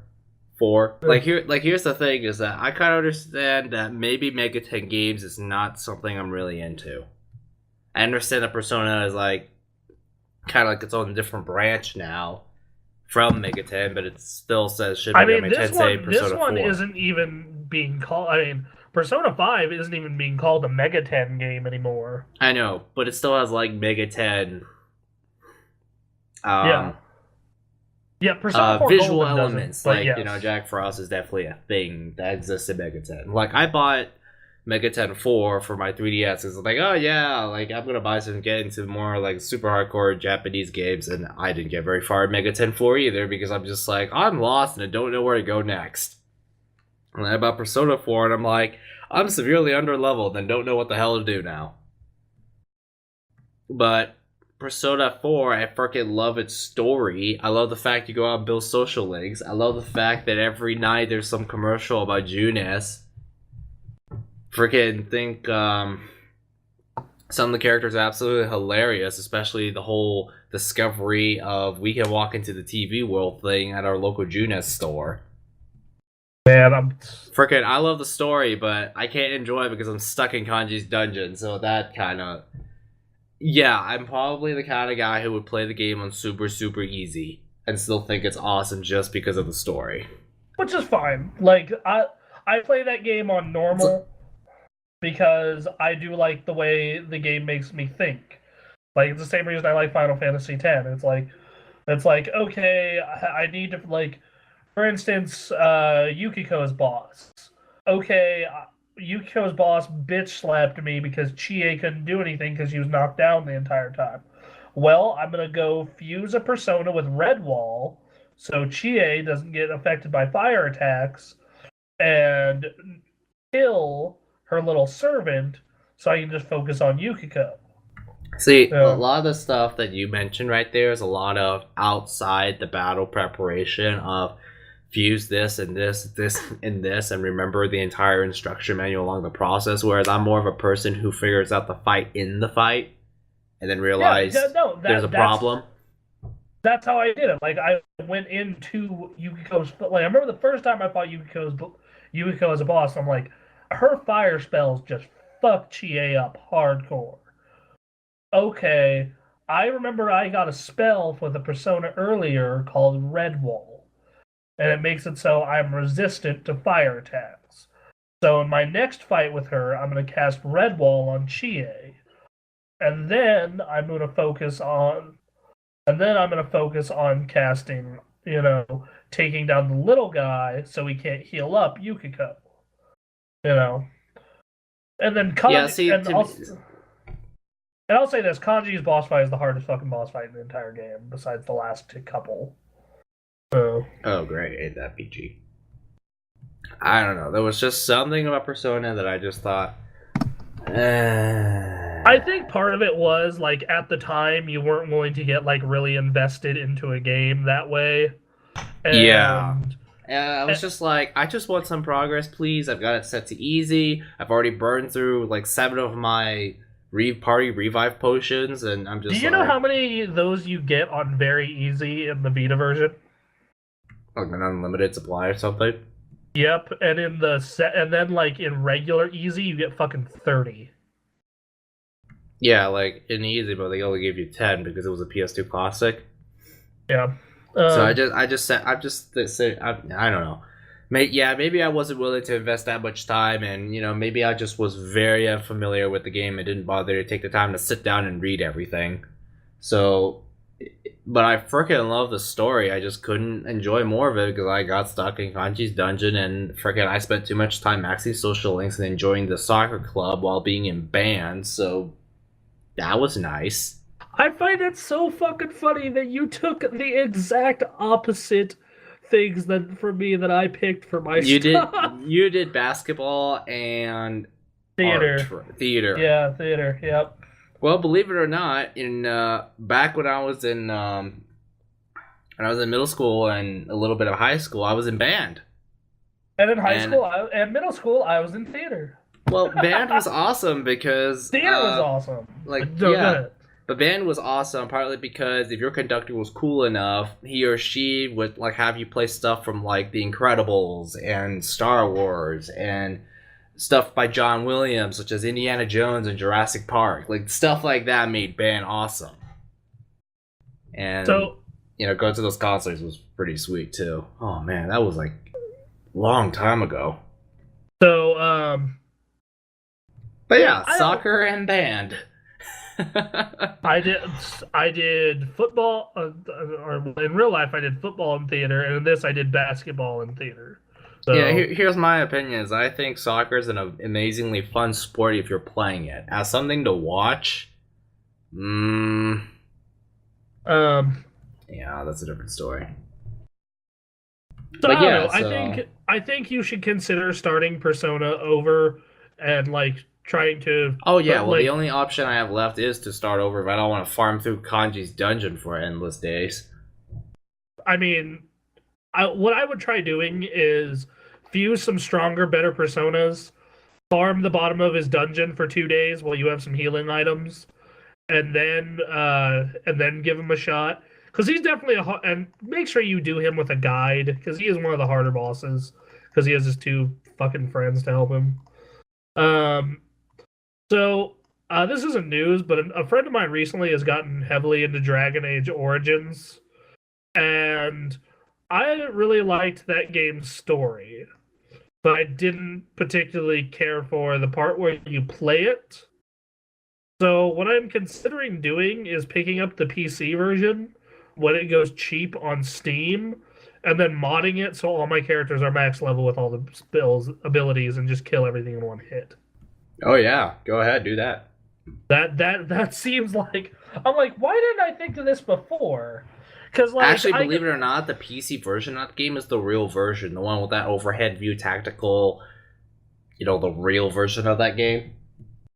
for. Here's the thing is that I kind of understand that maybe Mega 10 games is not something I'm really into. I understand that Persona is like kind of like its own different branch now from Mega 10, but it still says should Mega 10 say Persona 4. This one isn't even being called. I mean, Persona 5 isn't even being called a Mega 10 game anymore. I know, but it still has like Mega 10. Yeah, Persona 4 visual Golden elements, like yes. Jack Frost is definitely a thing that exists in Mega 10. Like I bought Mega 10 4 for my 3DS. It's like, oh yeah, like I'm gonna buy some, get into more like super hardcore Japanese games, and I didn't get very far in Mega 10 4 either because I'm just like I'm lost and I don't know where to go next. And I bought Persona 4 and I'm like I'm severely under leveled and don't know what the hell to do now. But Persona 4, I freaking love its story. I love the fact you go out and build social links. I love the fact that every night there's some commercial about Junis. Freaking think some of the characters are absolutely hilarious, especially the whole discovery of we can walk into the TV world thing at our local Junis store. Man, I love the story, but I can't enjoy it because I'm stuck in Kanji's dungeon, so that kind of... Yeah, I'm probably the kind of guy who would play the game on super, super easy and still think it's awesome just because of the story. Which is fine. Like, I play that game on normal because I do like the way the game makes me think. Like, it's the same reason I like Final Fantasy X. It's like, okay, I need to, like, for instance, Yukiko's boss. Okay, Yukiko's boss bitch slapped me because Chie couldn't do anything because he was knocked down the entire time. Well, I'm going to go fuse a persona with Redwall so Chie doesn't get affected by fire attacks and kill her little servant so I can just focus on Yukiko. See, a lot of the stuff that you mentioned right there is a lot of outside the battle preparation of fuse this and this and this and remember the entire instruction manual along the process, whereas I'm more of a person who figures out the fight in the fight and then realize there's a problem. That's how I did it. Like, I went into Yukiko's... Like, I remember the first time I fought Yukiko as a boss, I'm like, her fire spells just fuck Chie up hardcore. Okay, I remember I got a spell for the persona earlier called Red Wall, and it makes it so I'm resistant to fire attacks. So in my next fight with her, I'm going to cast Red Wall on Chie, and then I'm going to focus on, casting, taking down the little guy so he can't heal up Yukiko. And then Yeah, Kanji, see, and I'll say this: Kanji's boss fight is the hardest fucking boss fight in the entire game, besides the last couple. So. Oh, great! Ain't that PG? I don't know. There was just something about Persona that I just thought. I think part of it was like at the time you weren't willing to get like really invested into a game that way. Yeah. I was just like, I just want some progress, please. I've got it set to easy. I've already burned through like 7 of my party revive potions, and I'm just. Do you know how many of those you get on very easy in the Vita version? Like an unlimited supply or something. Yep, and in the set, and then like in regular easy, you get fucking 30. Yeah, like in easy, but they only gave you 10 because it was a PS2 classic. Yeah. So I don't know. Maybe I wasn't willing to invest that much time, and maybe I just was very unfamiliar with the game and didn't bother to take the time to sit down and read everything. So, but I freaking love the story. I just couldn't enjoy more of it because I got stuck in Kanji's dungeon, and freaking I spent too much time maxing social links and enjoying the soccer club while being in band. So that was nice. I find it so fucking funny that you took the exact opposite things that for me that I picked for my stuff. You did basketball and theater. Theater. Yeah, theater. Yep. Well, believe it or not, in back when I was in middle school and a little bit of high school, I was in band. And in middle school, I was in theater. Well, band was awesome because theater was awesome. But band was awesome partly because if your conductor was cool enough, he or she would like have you play stuff from like The Incredibles and Star Wars and stuff by John Williams, such as Indiana Jones and Jurassic Park. Like stuff like that made band awesome. And going to those concerts was pretty sweet too. Oh man, that was like a long time ago. So but yeah, soccer and band. I did football, or in real life I did football in theater, and in this I did basketball in theater. So, yeah, here's my opinion: is I think soccer is an amazingly fun sport if you're playing it. As something to watch, yeah, that's a different story. So but yeah, I think you should consider starting Persona over and like trying to. Oh yeah, well the only option I have left is to start over if I don't want to farm through Kanji's dungeon for endless days. I mean, what I would try doing is fuse some stronger, better personas, farm the bottom of his dungeon for 2 days while you have some healing items, and then give him a shot. Because he's definitely and make sure you do him with a guide, because he is one of the harder bosses, because he has his 2 fucking friends to help him. So, this isn't news, but a friend of mine recently has gotten heavily into Dragon Age Origins, and I really liked that game's story, but I didn't particularly care for the part where you play it. So what I'm considering doing is picking up the PC version when it goes cheap on Steam, and then modding it so all my characters are max level with all the abilities, and just kill everything in one hit. Oh yeah, go ahead, do that. That seems like I'm like, why didn't I think of this before? Because like, actually, believe it or not, the PC version of the game is the real version, the one with that overhead view tactical. The real version of that game.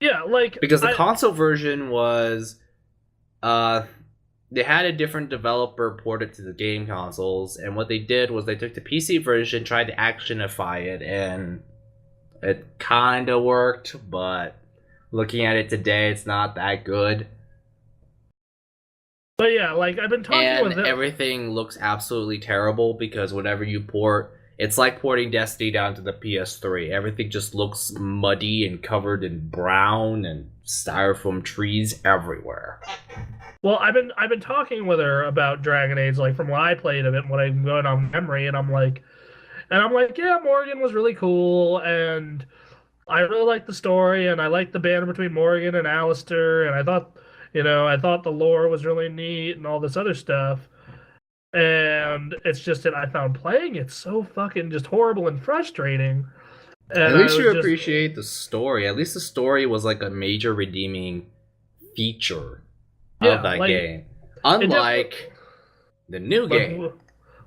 Yeah, like because the console version was, they had a different developer port it to the game consoles, and what they did was they took the PC version, tried to actionify it, and it kind of worked, but looking at it today, it's not that good. But yeah, like I've been talking with them. And everything looks absolutely terrible because whenever you port It's like porting Destiny down to the PS3. Everything just looks muddy and covered in brown and styrofoam trees everywhere. Well, I've been talking with her about Dragon Age, like from when I played it, when I'm going on memory, and I'm like, yeah, Morgan was really cool, and I really liked the story, and I liked the banner between Morgan and Alistair, and I thought, I thought the lore was really neat and all this other stuff. And it's just that I found playing it so fucking just horrible and frustrating. At And I least was you just, appreciate the story. At least the story was like a major redeeming feature of that game. Unlike the new game.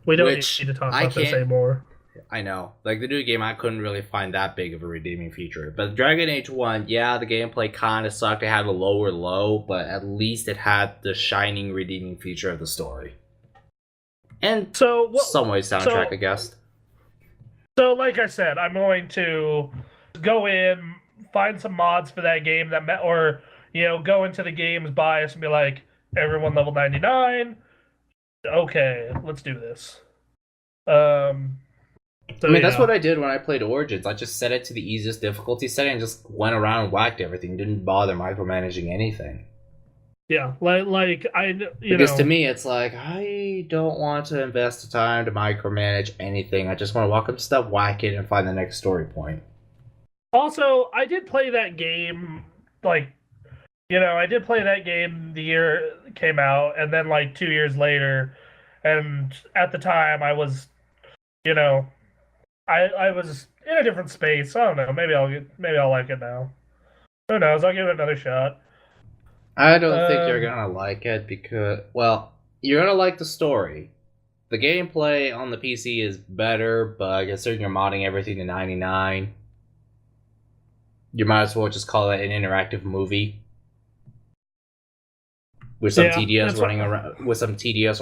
We don't need to talk about this anymore. I know. Like, the new game, I couldn't really find that big of a redeeming feature. But Dragon Age 1, yeah, the gameplay kind of sucked. It had a lower low, but at least it had the shining redeeming feature of the story. And some way soundtrack, I guess. So, like I said, I'm going to go in, find some mods for that game or go into the game's bias and be like, everyone level 99. Okay, let's do this. So, I mean, that's what I did when I played Origins. I just set it to the easiest difficulty setting and just went around and whacked everything. Didn't bother micromanaging anything. Yeah, because to me, it's like, I don't want to invest the time to micromanage anything. I just want to walk up to stuff, whack it, and find the next story point. Also, I did play that game, I did play that game the year it came out, and then 2 years later, and at the time I was, I was in a different space. I don't know. Maybe I'll like it now. Who knows? I'll give it another shot. I don't think you're gonna like it because, well, you're gonna like the story. The gameplay on the PC is better, but considering you're modding everything to 99, you might as well just call it an interactive movie. With some TDS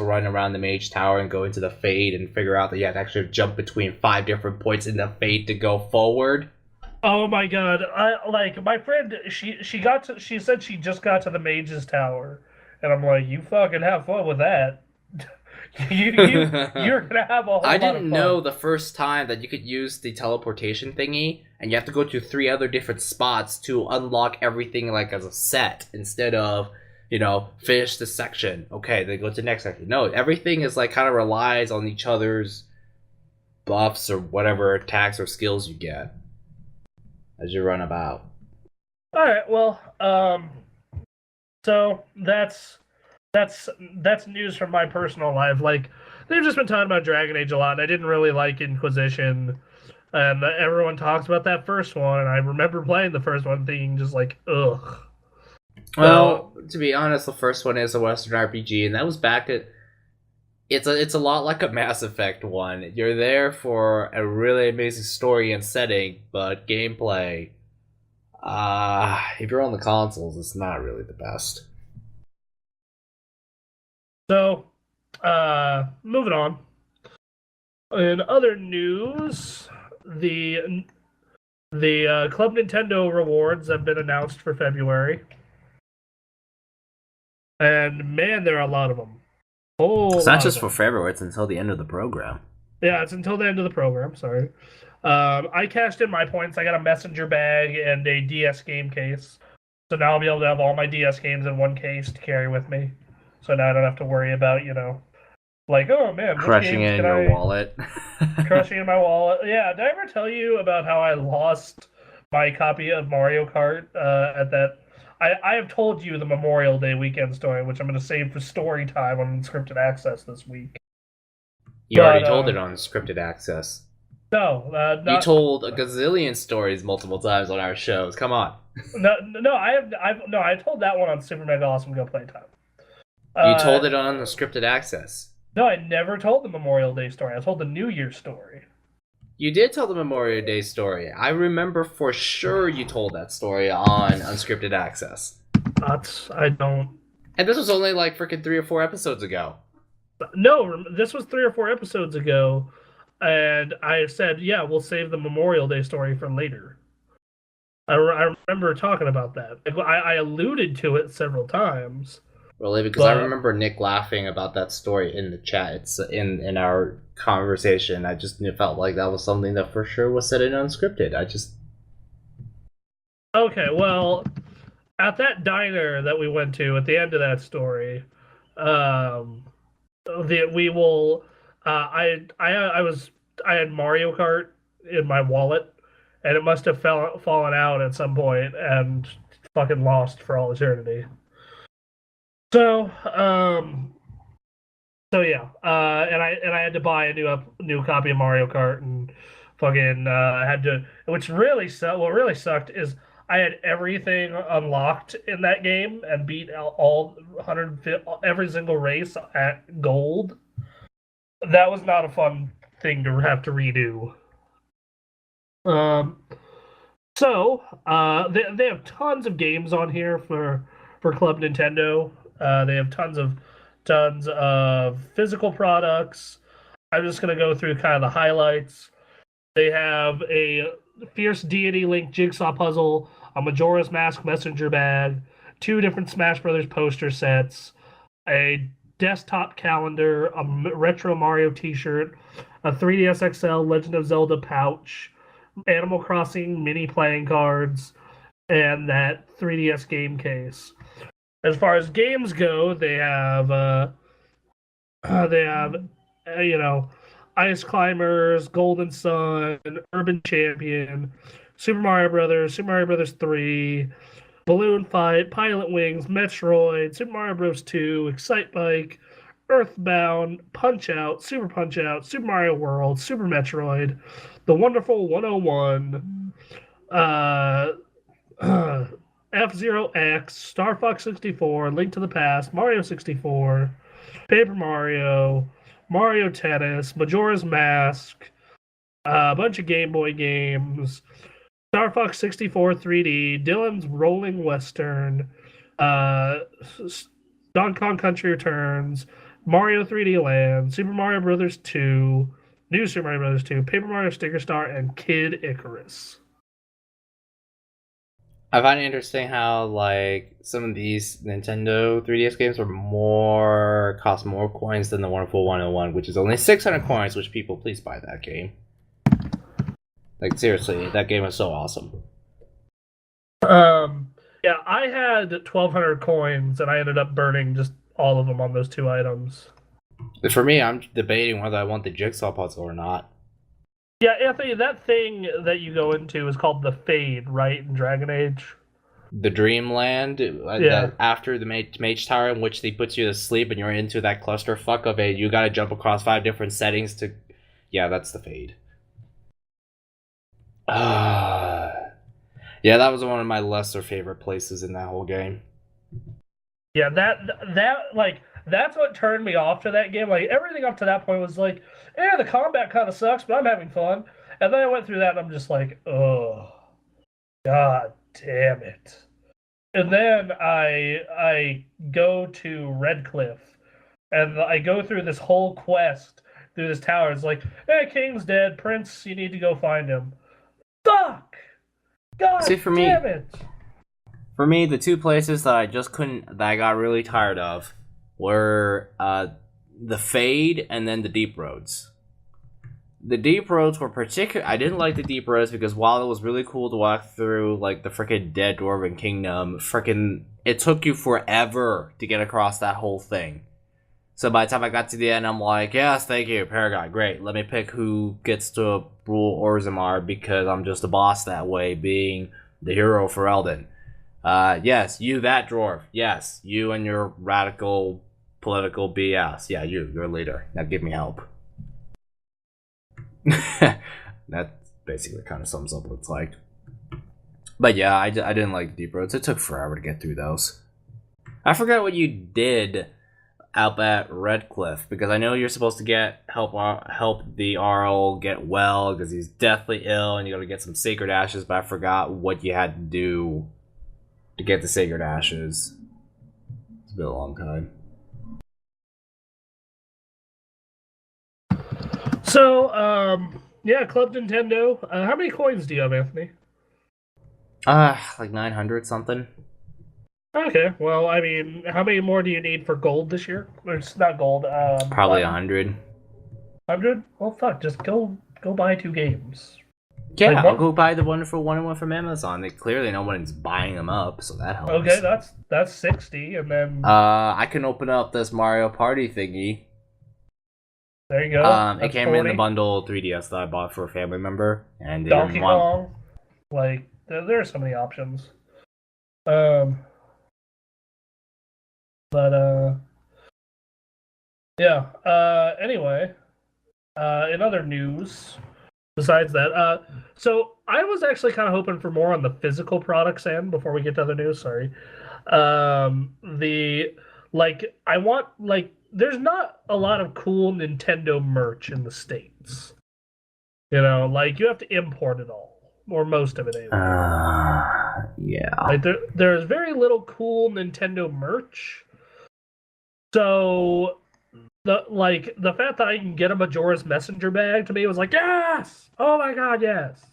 running around the mage tower and go into the Fade and figure out that you have to actually jump between 5 different points in the Fade to go forward. Oh my god! My friend. She said she just got to the mage's tower, and I'm like, you fucking have fun with that. You're gonna have a whole lot of fun. I didn't know the first time that you could use the teleportation thingy, and you have to go to 3 other different spots to unlock everything as a set instead of, finish this section. Okay, then go to the next section. No, everything is kind of relies on each other's buffs or whatever attacks or skills you get as you run about. All right, well, so that's news from my personal life. They've just been talking about Dragon Age a lot, and I didn't really like Inquisition, and everyone talks about that first one, and I remember playing the first one thinking just ugh. Well, to be honest, the first one is a Western RPG, and that was back at... It's a lot like a Mass Effect one. You're there for a really amazing story and setting, but gameplay, if you're on the consoles, it's not really the best. So, moving on. In other news, the Club Nintendo rewards have been announced for February. And man, there are a lot of them. It's not just for February, it's until the end of the program. Yeah, it's until the end of the program, sorry. I cashed in my points. I got a messenger bag and a DS game case. So now I'll be able to have all my DS games in one case to carry with me. So now I don't have to worry about, oh man, crushing it in your wallet. Crushing in my wallet. Yeah, did I ever tell you about how I lost my copy of Mario Kart at that... I have told you the Memorial Day weekend story, which I'm going to save for story time on Scripted Access this week. You already told it on Scripted Access. No, you told a gazillion stories multiple times on our shows. Come on. No, I told that one on Super Mega Awesome Go Playtime. You told it on the Scripted Access. No, I never told the Memorial Day story. I told the New Year story. You did tell the Memorial Day story. I remember for sure you told that story on Unscripted Access. I don't... And this was only freaking 3 or 4 episodes ago. No, this was 3 or 4 episodes ago, and I said, yeah, we'll save the Memorial Day story for later. I remember talking about that. I alluded to it several times, Really, because I remember Nick laughing about that story in the chat. It's in our conversation. I just felt like that was something that for sure was said in unscripted. Okay, well, at that diner that we went to at the end of that story, um, we will. I had Mario Kart in my wallet, and it must have fallen out at some point and fucking lost for all eternity. So, yeah, and I had to buy a new copy of Mario Kart and fucking had to. What really sucked is I had everything unlocked in that game and beat all 150 every single race at gold. That was not a fun thing to have to redo. Um, they have tons of games on here for Club Nintendo. They have tons of physical products. I'm just gonna go through kind of the highlights. They have a Fierce Deity Link jigsaw puzzle, a Majora's Mask messenger bag, two different Smash Brothers poster sets, a desktop calendar, a retro Mario T-shirt, a 3DS XL Legend of Zelda pouch, Animal Crossing mini playing cards, and that 3DS game case. As far as games go, they have you know, Ice Climbers, Golden Sun, Urban Champion, Super Mario Brothers 3, Balloon Fight, Pilot Wings, Metroid, Super Mario Bros. 2, Excite Bike, Earthbound, Punch Out, Super Mario World, Super Metroid, The Wonderful 101, F Zero X, Star Fox 64, Link to the Past, Mario 64, Paper Mario, Mario Tennis, Majora's Mask, a bunch of Game Boy games, Star Fox 64 3D, Dylan's Rolling Western, uh, Donkey Kong Country Returns, Mario 3D Land, Super Mario Brothers 2, New Super Mario Brothers 2, Paper Mario Sticker Star, and Kid Icarus. I find it interesting how like some of these Nintendo 3DS games cost more coins than the Wonderful 101, which is only 600 coins. Which people please buy that game. Like seriously, that game is so awesome. Yeah, I had 1,200 coins, and I ended up burning just all of them on those two items. For me, I'm debating whether I want the jigsaw puzzle or not. Yeah, Anthony, that thing that you go into is called the Fade, right, in Dragon Age? The Dreamland, that after the Mage Tower, in which they put you to sleep and you're into that clusterfuck of it, you gotta jump across 5 different settings to... Yeah, that's the Fade. Yeah, that was one of my lesser favorite places in that whole game. Yeah, that's what turned me off to that game. Like, everything up to that point was like, the combat kind of sucks, but I'm having fun. And then I went through that, and I'm just like, oh, god damn it. And then I go to Redcliffe, and I go through this whole quest through this tower. It's like, hey, King's dead, Prince, you need to go find him. Fuck! God damn it! For me, the two places that I got really tired of were the Fade and then the Deep Roads. The Deep Roads were I didn't like the Deep Roads because while it was really cool to walk through like the freaking Dead Dwarven Kingdom, it took you forever to get across that whole thing. So by the time I got to the end, I'm like, yes, thank you, Paragon, great. Let me pick who gets to rule Orzammar because I'm just a boss that way, being the hero for Elden. Yes, you, that dwarf. Yes, you and your radical political BS. Yeah, you're a leader. Now give me help. That basically kind of sums up what it's like. But yeah, I didn't like Deep Roads. It took forever to get through those. I forgot what you did out at Redcliffe because I know you're supposed to help the Arl get well because he's deathly ill and you gotta get some sacred ashes, but I forgot what you had to do to get the sacred ashes. It's been a long time. So, yeah, Club Nintendo. How many coins do you have, Anthony? Like 900 something. Okay, well, I mean, how many more do you need for gold this year? It's not gold. Probably 100. 100? Well, fuck, just go buy 2 games. Yeah, Like I'll go buy the one for 1 and 1 from Amazon. They clearly no one's buying them up, so that helps. Okay, that's 60, and then I can open up this Mario Party thingy. There you go. It came 40. in the bundle 3DS that I bought for a family member, and they Donkey didn't want. Kong. Like there are so many options. But yeah. Anyway, in other news, besides that, so I was actually kind of hoping for more on the physical products end before we get to other news. Sorry. The I want there's not a lot of cool Nintendo merch in the States. You know, like you have to import it all, or most of it anyway. Yeah. Like there's very little cool Nintendo merch. So the fact that I can get a Majora's Messenger bag to me was like, yes! Oh my god, yes.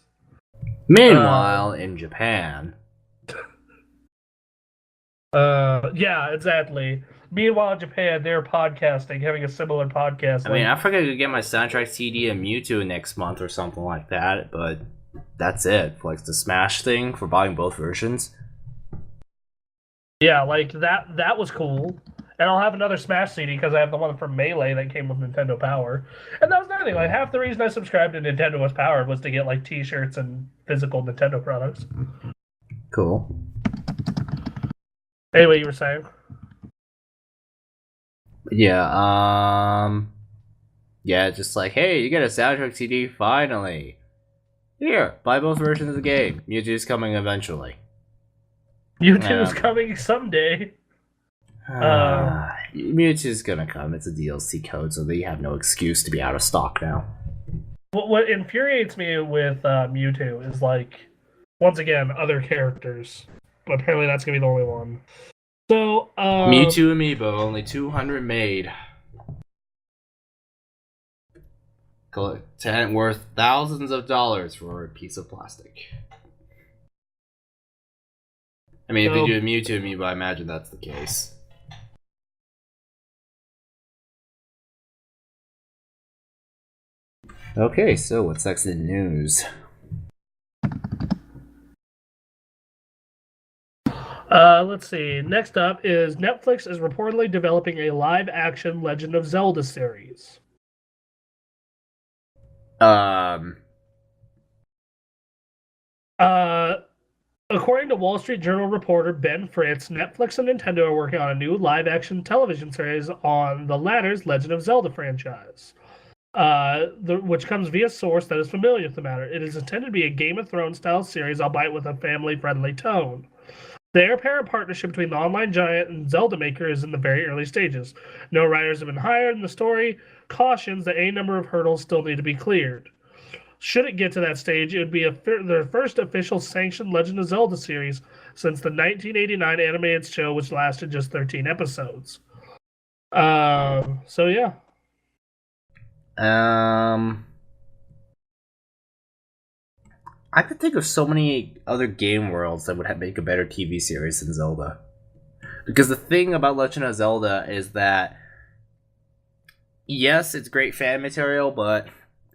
Meanwhile, in Japan. Yeah, exactly. Meanwhile, in Japan, they're podcasting, having a similar podcast. I mean, I forgot to get my soundtrack CD and Mewtwo next month or something like that, but that's it. Like the Smash thing for buying both versions. Yeah, like that was cool. And I'll have another Smash CD because I have the one from Melee that came with Nintendo Power. And that was another thing. Like half the reason I subscribed to Nintendo was Powered was to get like T-shirts and physical Nintendo products. Cool. Anyway, you were saying? Yeah, yeah, just like, hey, you get a soundtrack CD finally. Here, buy both versions of the game. Mewtwo's coming eventually. Mewtwo's coming someday. Mewtwo's gonna come. It's a DLC code, so they have no excuse to be out of stock now. What infuriates me with Mewtwo is once again, other characters. But apparently that's gonna be the only one. So Mewtwo Amiibo, only 200 made. Worth thousands of dollars for a piece of plastic. I mean, if they do a Mewtwo Amiibo, I imagine that's the case. Okay, so what's next in news? Let's see. Next up is Netflix is reportedly developing a live-action Legend of Zelda series. According to Wall Street Journal reporter Ben Fritz, Netflix and Nintendo are working on a new live-action television series on the latter's Legend of Zelda franchise, which comes via source that is familiar with the matter. It is intended to be a Game of Thrones-style series, albeit with a family-friendly tone. The heir-apparent partnership between the online giant and Zelda maker is in the very early stages. No writers have been hired, and the story cautions that a number of hurdles still need to be cleared. Should it get to that stage, it would be the first official sanctioned Legend of Zelda series since the 1989 animated show, which lasted just 13 episodes. So yeah. I could think of so many other game worlds that would make a better TV series than Zelda. Because the thing about Legend of Zelda is that, yes, it's great fan material, but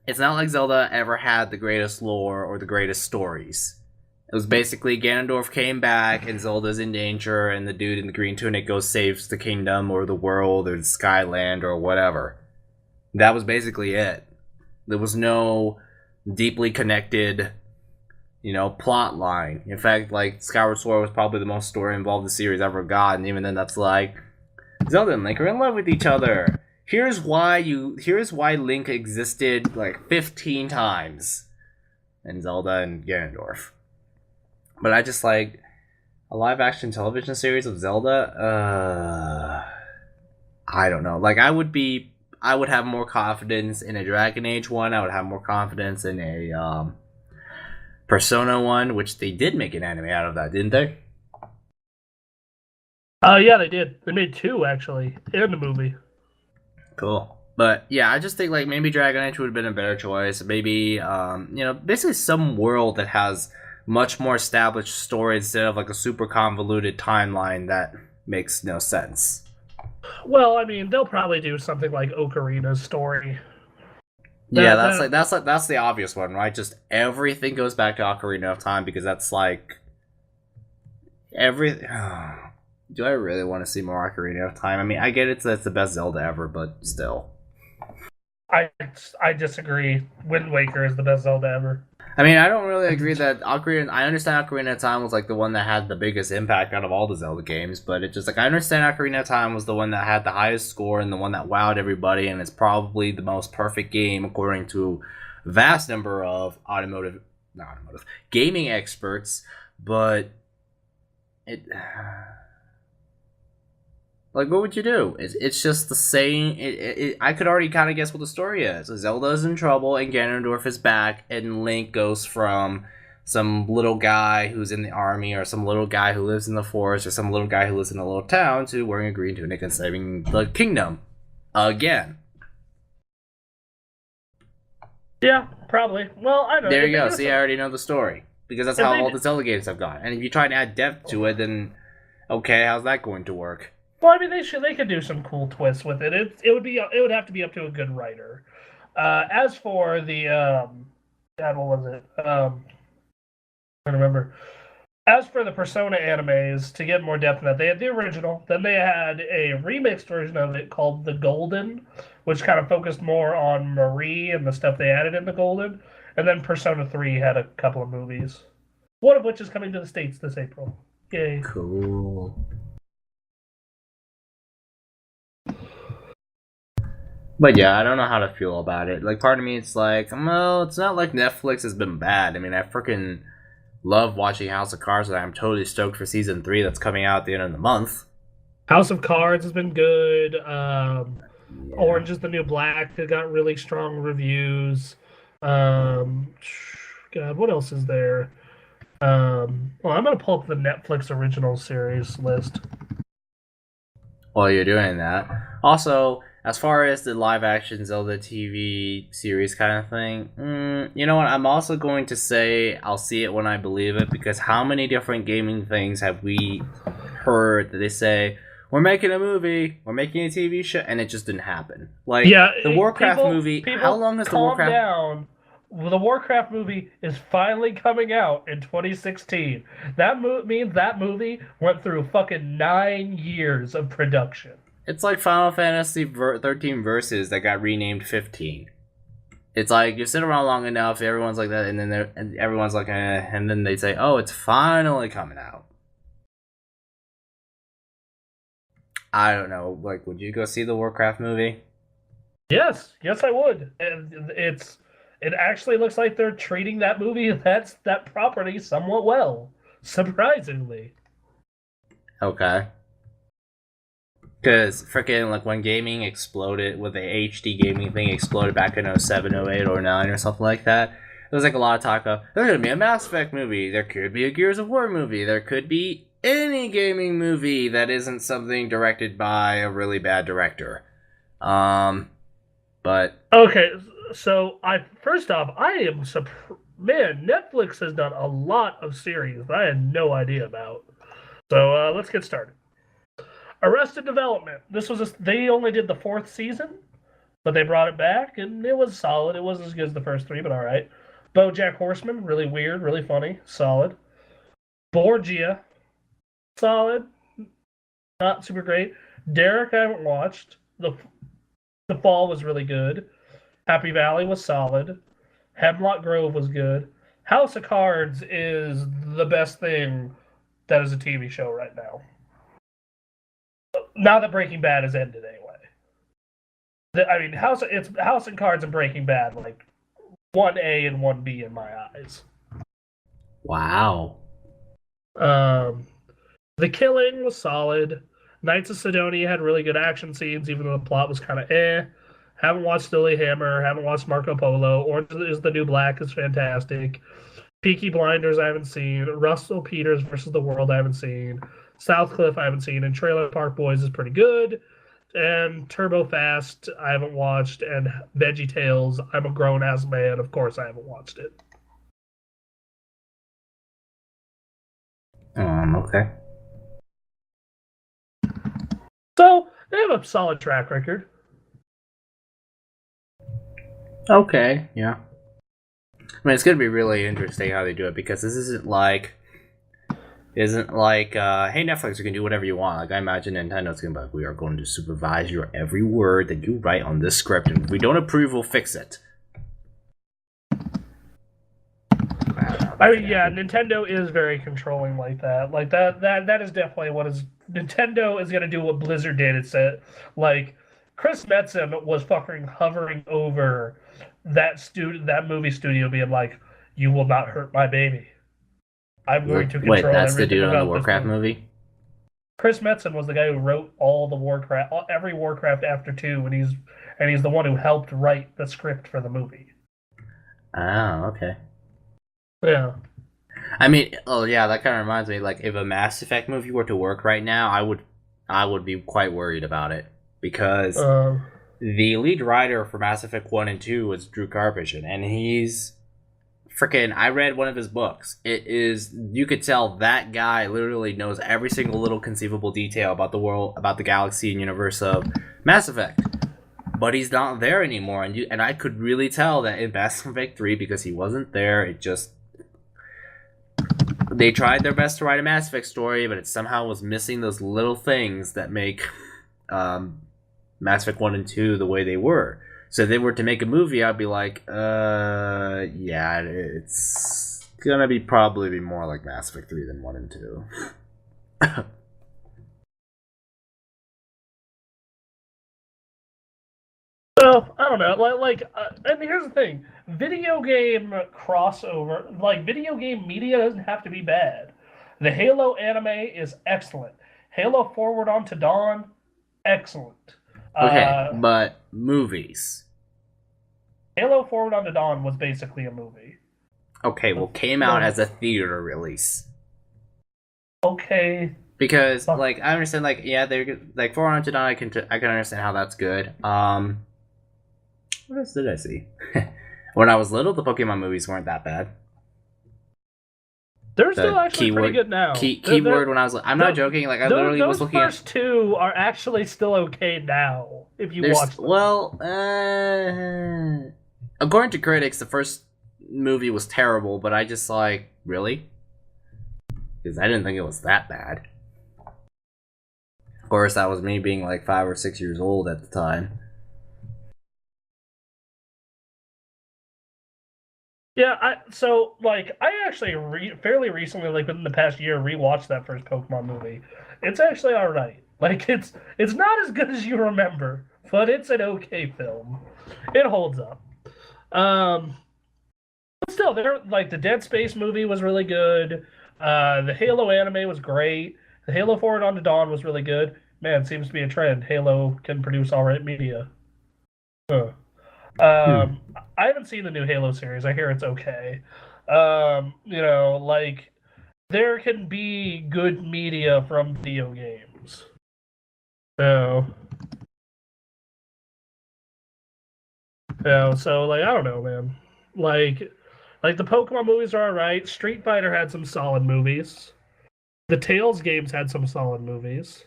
it's not like Zelda ever had the greatest lore or the greatest stories. It was basically Ganondorf came back and Zelda's in danger and the dude in the green tunic goes saves the kingdom or the world or the Skyland or whatever. That was basically it. There was no deeply connected, plot line. In fact, Skyward Sword was probably the most story involved the series ever got, and even then that's Zelda and Link are in love with each other. Here's why Link existed 15 times in Zelda and Ganondorf. But I just a live action television series of Zelda, I don't know. I would have more confidence in a Dragon Age one. I would have more confidence in a Persona one, which they did make an anime out of that, didn't they? Yeah, they did. They made 2 actually, and a movie. Cool. But yeah, I just think maybe Dragon Age would have been a better choice. Maybe basically some world that has much more established story instead of like a super convoluted timeline that makes no sense. Well, I mean, they'll probably do something like Ocarina's story. Yeah, that's the obvious one, right? Just everything goes back to Ocarina of Time because that's like every. Do I really want to see more Ocarina of Time? I mean, I get it that's the best Zelda ever, but still. I disagree. Wind Waker is the best Zelda ever. I mean, I don't really agree that Ocarina. I understand Ocarina of Time was like the one that had the biggest impact out of all the Zelda games, but it's just like I understand Ocarina of Time was the one that had the highest score and the one that wowed everybody, and it's probably the most perfect game according to a vast number of gaming experts. But it. Like, what would you do? It's just the same. I could already kind of guess what the story is. Zelda's in trouble, and Ganondorf is back, and Link goes from some little guy who's in the army, or some little guy who lives in the forest, or some little guy who lives in a little town, to wearing a green tunic and saving the kingdom. Again. Yeah, probably. Well, I don't know. There you go. See, I already know the story. Because that's how all the Zelda games have gone. And if you try to add depth to it, then, okay, how's that going to work? Well, I mean, they could do some cool twists with it. It would have to be up to a good writer. As for the God, what was it? I don't remember. As for the Persona animes, to get more depth in that, they had the original. Then they had a remixed version of it called The Golden, which kind of focused more on Marie and the stuff they added in The Golden. And then Persona 3 had a couple of movies, one of which is coming to the States this April. Yay! Cool. But yeah, I don't know how to feel about it. Like, part of me, it's like, well, it's not like Netflix has been bad. I mean, I freaking love watching House of Cards, and I'm totally stoked for season 3 that's coming out at the end of the month. House of Cards has been good. Orange is the New Black. It got really strong reviews. God, what else is there? Well, I'm gonna pull up the Netflix original series list. While you're doing that, also, as far as the live action Zelda TV series kind of thing, you know what? I'm also going to say I'll see it when I believe it, because how many different gaming things have we heard that they say, we're making a movie, we're making a TV show, and it just didn't happen? Like, yeah, the Warcraft movie, how long has the Warcraft... down. The Warcraft movie is finally coming out in 2016. That means that movie went through fucking 9 years of production. It's like Final Fantasy 13 Versus that got renamed 15. It's like you sit around long enough, everyone's like that, and then everyone's like, and then they say, "Oh, it's finally coming out." I don't know. Like, would you go see the Warcraft movie? Yes, I would. It actually looks like they're treating that that property somewhat well, surprisingly. Okay. Because freaking, like, when gaming exploded, with the HD gaming thing exploded back in 07, 08, or 09 or something like that, there was like a lot of talk of, there's going to be a Mass Effect movie, there could be a Gears of War movie, there could be any gaming movie that isn't something directed by a really bad director. But... Okay, so first off, I am man, Netflix has done a lot of series that I had no idea about. So let's get started. Arrested Development. They only did the 4th season, but they brought it back, and it was solid. It wasn't as good as the first 3, but all right. BoJack Horseman, really weird, really funny, solid. Borgia, solid, not super great. Derek, I haven't watched. The Fall was really good. Happy Valley was solid. Hemlock Grove was good. House of Cards is the best thing that is a TV show right now. Now that Breaking Bad has ended, anyway. I mean, House and Cards and Breaking Bad, like 1A and 1B in my eyes. Wow. The Killing was solid. Knights of Sidonia had really good action scenes, even though the plot was kind of eh. Haven't watched Lilyhammer. Haven't watched Marco Polo. Orange is the New Black is fantastic. Peaky Blinders I haven't seen. Russell Peters versus the World I haven't seen. Southcliffe I haven't seen. And Trailer Park Boys is pretty good. And Turbo Fast I haven't watched. And VeggieTales, I'm a grown-ass man. Of course I haven't watched it. Okay. So they have a solid track record. Okay, yeah. I mean, it's gonna be really interesting how they do it because this isn't like, hey Netflix, you can do whatever you want. Like I imagine Nintendo's gonna be like, we are going to supervise your every word that you write on this script, and if we don't approve, we'll fix it. I mean, yeah, Nintendo is very controlling like that. Like that is definitely what is Nintendo is gonna do what Blizzard did. It's like Chris Metzen was fucking hovering over that movie studio, being like, "You will not hurt my baby. I'm going to Wait, control that's the everything dude on the about this Warcraft movie." movie? Chris Metzen was the guy who wrote all the every Warcraft after 2, and he's the one who helped write the script for the movie. Oh, okay. Yeah. I mean, oh yeah, that kind of reminds me. Like, if a Mass Effect movie were to work right now, I would be quite worried about it because the lead writer for Mass Effect 1 and 2 was Drew Karpyshyn, and he's freaking. I read one of his books. It is, you could tell that guy literally knows every single little conceivable detail about the world, about the galaxy and universe of Mass Effect. But he's not there anymore, and I could really tell that in Mass Effect 3, because he wasn't there, it just, they tried their best to write a Mass Effect story, but it somehow was missing those little things that make Mass Effect 1 and 2 the way they were. So if they were to make a movie, I'd be like, yeah, it's gonna be probably be more like Mass Effect 3 than 1 and 2. So I don't know, and here's the thing: video game crossover, like video game media, doesn't have to be bad. The Halo anime is excellent. Halo Forward Unto Dawn, excellent. Okay, but movies. Halo Forward Unto Dawn was basically a movie. Okay, well, came out as a theater release. Okay. Because, like, I understand, like, yeah, they're like Forward Unto Dawn. I can understand how that's good. What else did I see? When I was little, the Pokemon movies weren't that bad. They're still actually pretty good now. Keyword when I was, I'm not joking. Like I literally was looking at. Those first two are actually still okay now if you watch them. Well, according to critics, the first movie was terrible, but I just like, really, because I didn't think it was that bad. Of course, that was me being like 5 or 6 years old at the time. Yeah, I actually fairly recently, like within the past year, rewatched that first Pokemon movie. It's actually all right. Like it's not as good as you remember, but it's an okay film. It holds up. But still, the Dead Space movie was really good. The Halo anime was great. The Halo Forward Unto Dawn was really good. Man, it seems to be a trend. Halo can produce all right media. Huh. I haven't seen the new Halo series. I hear it's okay. Like there can be good media from video games. So, like I don't know, man. Like the Pokemon movies are alright. Street Fighter had some solid movies. The Tales games had some solid movies.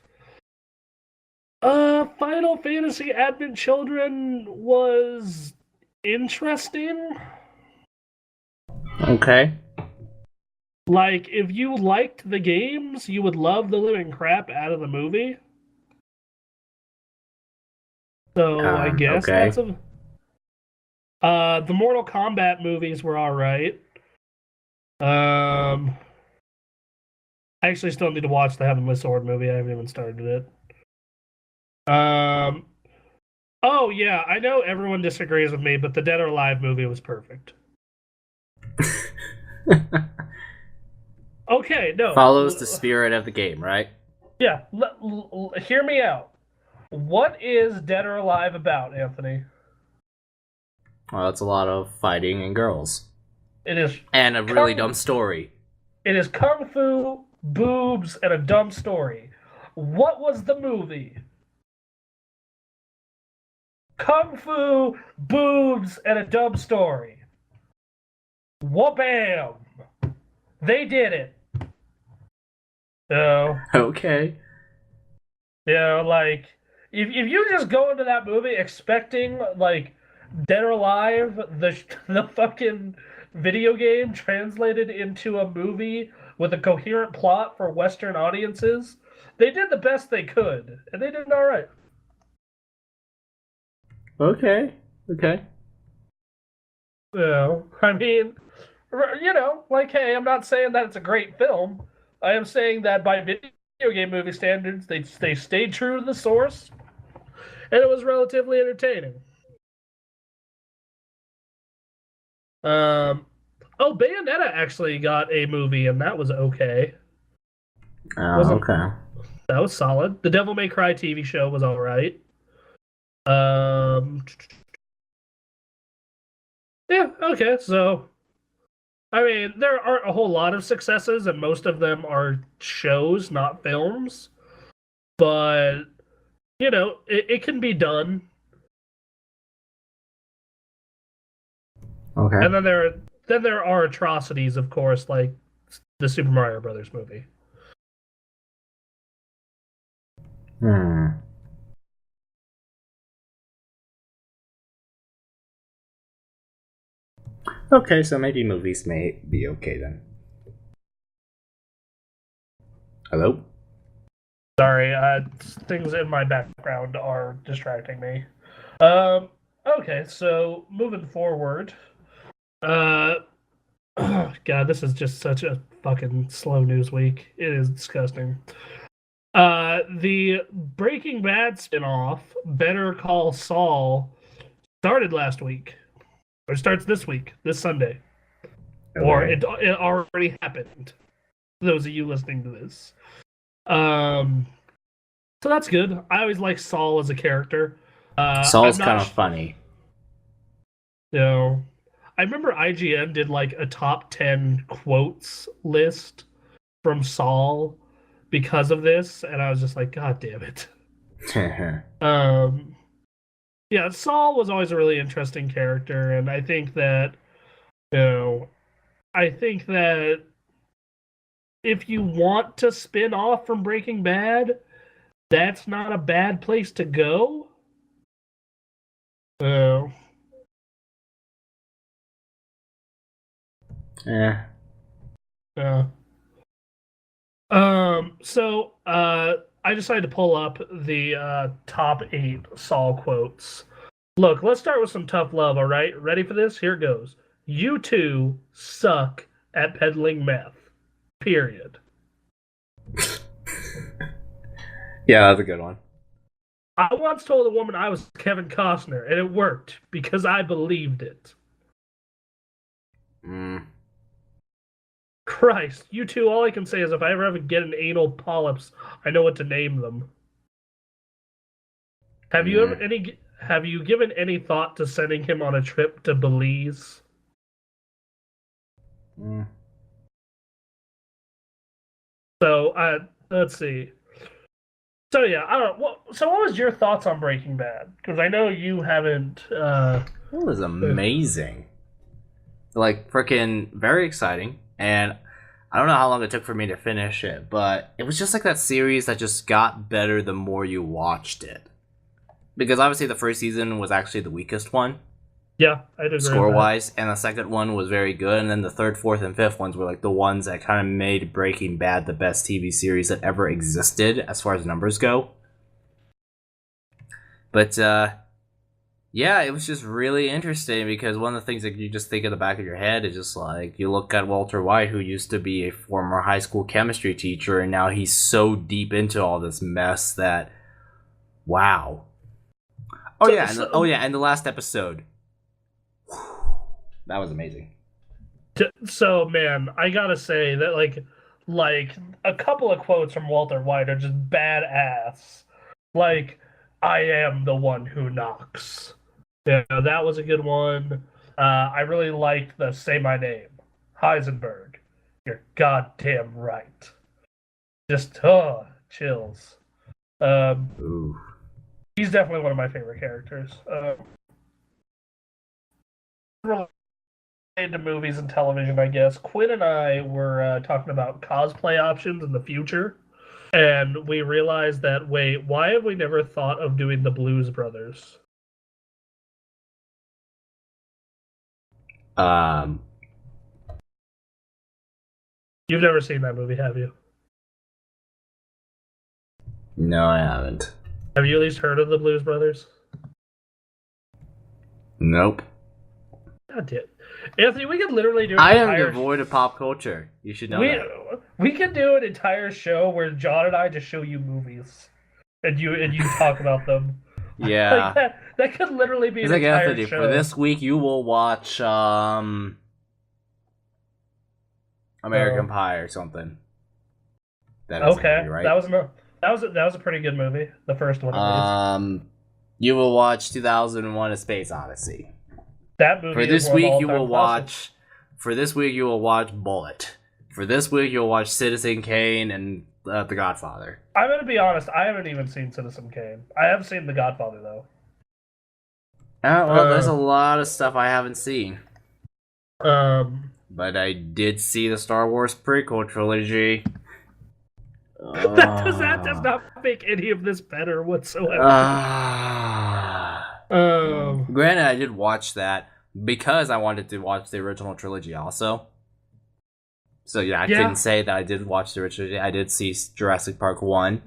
Final Fantasy Advent Children was interesting. Okay. Like, if you liked the games, you would love the living crap out of the movie. So I guess okay. that's the Mortal Kombat movies were alright. I actually still need to watch the Heavenly Sword movie. I haven't even started it. Oh yeah, I know everyone disagrees with me, but the Dead or Alive movie was perfect. Okay, no. Follows the spirit of the game, right? Yeah, hear me out. What is Dead or Alive about, Anthony? Well, it's a lot of fighting and girls. It is. And a really dumb story. It is kung fu, boobs, and a dumb story. What was the movie? Kung fu, boobs, and a dumb story. Wha-bam! They did it. You know, Okay. like if you just go into that movie expecting like Dead or Alive, the fucking video game translated into a movie with a coherent plot for Western audiences, they did the best they could, and they did all right. Okay. Okay. I mean, like, hey, I'm not saying that it's a great film. I am saying that by video game movie standards, they stayed true to the source, and it was relatively entertaining. Um, oh, Bayonetta actually got a movie, and that was okay. Oh, Wasn't okay. That was solid? The Devil May Cry TV show was all right. Um, yeah, okay. So, I mean, there aren't a whole lot of successes, and most of them are shows, not films. But it can be done. Okay. And then there are atrocities, of course, like the Super Mario Brothers movie. Hmm. Okay, so maybe movies may be okay then. Hello? Sorry, things in my background are distracting me. Um, okay, so moving forward, uh, God, this is just such a fucking slow news week. It is disgusting. The Breaking Bad spinoff, Better Call Saul, started last week, or starts this week, this Sunday, or Okay. it already happened. Those of you listening to this, um, so that's good. I always like Saul as a character. I'm Saul's kind not, of funny. you know, I remember IGN did like a top 10 quotes list from Saul because of this, and I was just like, God damn it. Um, yeah, Saul was always a really interesting character, and you know, I think that if you want to spin off from Breaking Bad, that's not a bad place to go. Uh, Yeah. uh, I decided to pull up the top 8 Saul quotes. Look, let's start with some tough love, all right? Ready for this? Here goes. You two suck at peddling meth. Period. Yeah, that's a good one. I once told a woman I was Kevin Costner, and it worked because I believed it. Mm. Christ, you two, all I can say is if I ever get an anal polyps, I know what to name them. Mm. Have you given any thought to sending him on a trip to Belize? Mm. So, let's see. So yeah, I don't know. What was your thoughts on Breaking Bad? Because I know you haven't. It was amazing. Like, freaking very exciting. And I don't know how long it took for me to finish it, but it was just like that series that just got better the more you watched it. Because obviously the first season was actually the weakest one, Yeah, I'd agree with score that. wise, and the second one was very good, and then the third, fourth, and fifth ones were like the ones that kind of made Breaking Bad the best TV series that ever existed as far as numbers go. But yeah, it was just really interesting because one of the things that you just think in the back of your head is just like you look at Walter White, who used to be a former high school chemistry teacher, and now he's so deep into all this mess that wow. Oh So, yeah, so, and the last episode, that was amazing. so man, I gotta say that like a couple of quotes from Walter White are just badass. Like, I am the one who knocks. Yeah, that was a good one. I really liked the "Say My Name," Heisenberg. You're goddamn right. Just chills. Um, Ooh. he's definitely one of my favorite characters. into movies and television, I guess. Quinn and I were talking about cosplay options in the future, and we realized that wait, why have we never thought of doing the Blues Brothers? You've never seen that movie, have you? No, I haven't. Have you at least heard of the Blues Brothers? Nope. God damn. Anthony, we could literally do. I am devoid of pop culture. You should know that. We could do an entire show where John and I just show you movies, and you talk about them. Yeah, like that could literally be an like entire Anthony, show. for this week, you will watch American Pie or something. That is okay. Movie, right? That was a pretty good movie. The first one. You will watch 2001: A Space Odyssey. That movie. For this week, you will watch. For this week, you will watch Bullet. For this week, you'll watch Citizen Kane and The Godfather. I'm gonna be honest. I haven't even seen Citizen Kane. I have seen The Godfather though. Well, there's a lot of stuff I haven't seen. But I did see the Star Wars prequel trilogy. That does not make any of this better whatsoever. Granted, I did watch that because I wanted to watch the original trilogy also. So yeah, I couldn't say that I did watch the original trilogy. I did see Jurassic Park 1.